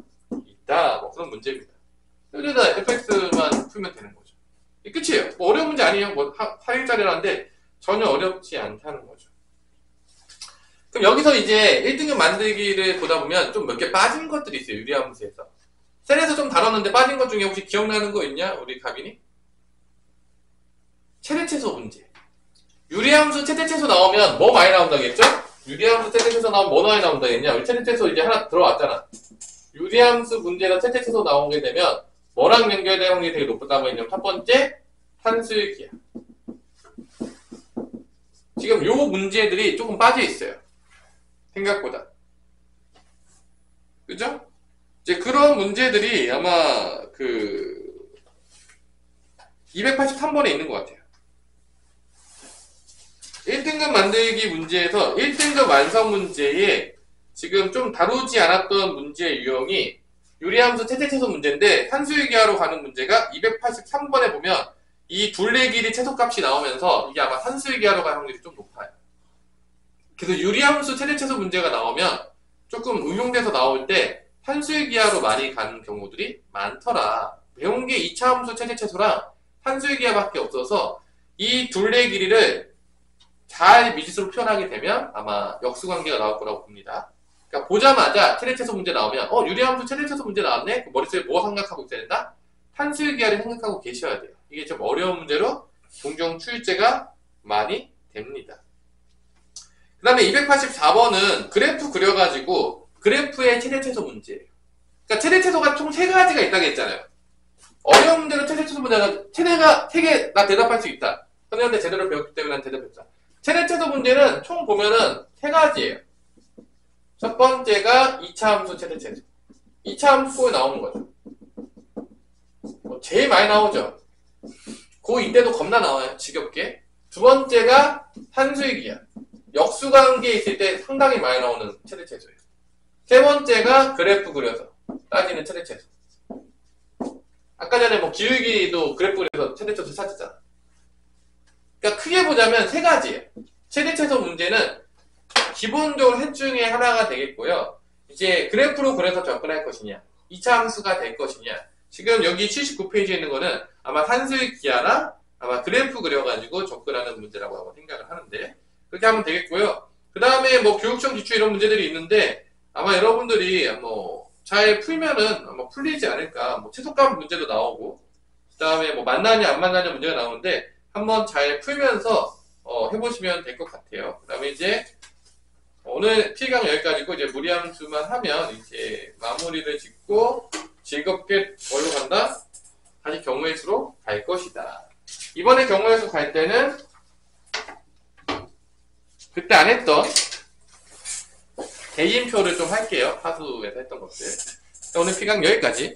있다. 뭐 그런 문제입니다. 여기다 fx만 풀면 되는 거죠. 이게 끝이에요. 뭐 어려운 문제 아니에요. 뭐 4일짜리라는데 전혀 어렵지 않다는 거죠. 그럼 여기서 이제 1등급 만들기를 보다 보면 좀 몇 개 빠진 것들이 있어요. 유리함수에서. 셀에서 좀 다뤘는데 빠진 것 중에 혹시 기억나는 거 있냐? 우리 가빈이? 최대최소 문제. 유리함수 최대최소 나오면 뭐 많이 나온다겠죠? 유리함수 최대최소 나오면 뭐 많이 나온다겠냐? 우리 최대최소 이제 하나 들어왔잖아. 유리함수 문제가 최대최소 나오게 되면 뭐랑 연결될 확률이 되게 높다고 했냐면 첫 번째, 산술기야. 지금 요 문제들이 조금 빠져 있어요. 생각보다. 그죠? 이제 그런 문제들이 아마 283번에 있는 것 같아요. 1등급 만들기 문제에서 1등급 완성 문제에 지금 좀 다루지 않았던 문제의 유형이 유리함수 최대최소 문제인데 산술기하로 가는 문제가 283번에 보면 이 둘레 길이 최소값이 나오면서 이게 아마 산술기하로 갈 확률이 좀 높아요. 그래서 유리함수 최대최소 문제가 나오면 조금 응용돼서 나올 때 산술기하로 많이 가는 경우들이 많더라. 배운 게 2차 함수 최대최소랑 산술기하밖에 없어서 이 둘레 길이를 잘 미지수로 표현하게 되면 아마 역수관계가 나올 거라고 봅니다. 그러니까 보자마자 최대최소 문제 나오면 유리함수 최대최소 문제 나왔네? 머릿속에 뭐 생각하고 있어야 된다? 산술기하를 생각하고 계셔야 돼요. 이게 좀 어려운 문제로 종종 출제가 많이 됩니다. 그 다음에 284번은 그래프 그려가지고 그래프의 최대최소 문제예요. 그러니까 최대최소가 총 3가지가 있다고 했잖아요. 어려운 문제로 최대최소 문제가 최대가 3개 나 대답할 수 있다. 선생님한테 제대로 배웠기 때문에 난 대답했다. 최대최소 문제는 총 보면은 3가지예요. 첫 번째가 2차 함수 최대최소. 2차 함수에 나오는 거죠. 제일 많이 나오죠. 고2 때도 겁나 나와요. 지겹게. 두 번째가 산술기야. 역수관계 있을 때 상당히 많이 나오는 최대최소예요. 세 번째가 그래프 그려서 따지는 최대최소. 아까 전에 기울기도 그래프 그려서 최대최소 찾았잖아. 그러니까 크게 보자면 3가지예요. 최대최소 문제는 기본적으로 셋 중에 하나가 되겠고요. 이제 그래프로 그려서 접근할 것이냐, 2차 함수가 될 것이냐. 지금 여기 79페이지에 있는 거는 아마 산술기하나 아마 그래프 그려가지고 접근하는 문제라고 하고 생각을 하는데 그렇게 하면 되겠고요. 그 다음에 교육청 기출 이런 문제들이 있는데 아마 여러분들이 잘 풀면은 아마 풀리지 않을까. 최소값 문제도 나오고 그 다음에 만나냐 안 만나냐 문제가 나오는데 한번 잘 풀면서 해보시면 될 것 같아요. 그 다음에 이제 오늘 P강 여기까지고 이제 무리함수만 하면 이제 마무리를 짓고 즐겁게 뭘로 간다? 다시 경우의 수로 갈 것이다. 이번에 경우의 수 갈 때는 그때 안 했던 대인표를 좀 할게요. 하수에서 했던 것들. 오늘 P강 여기까지.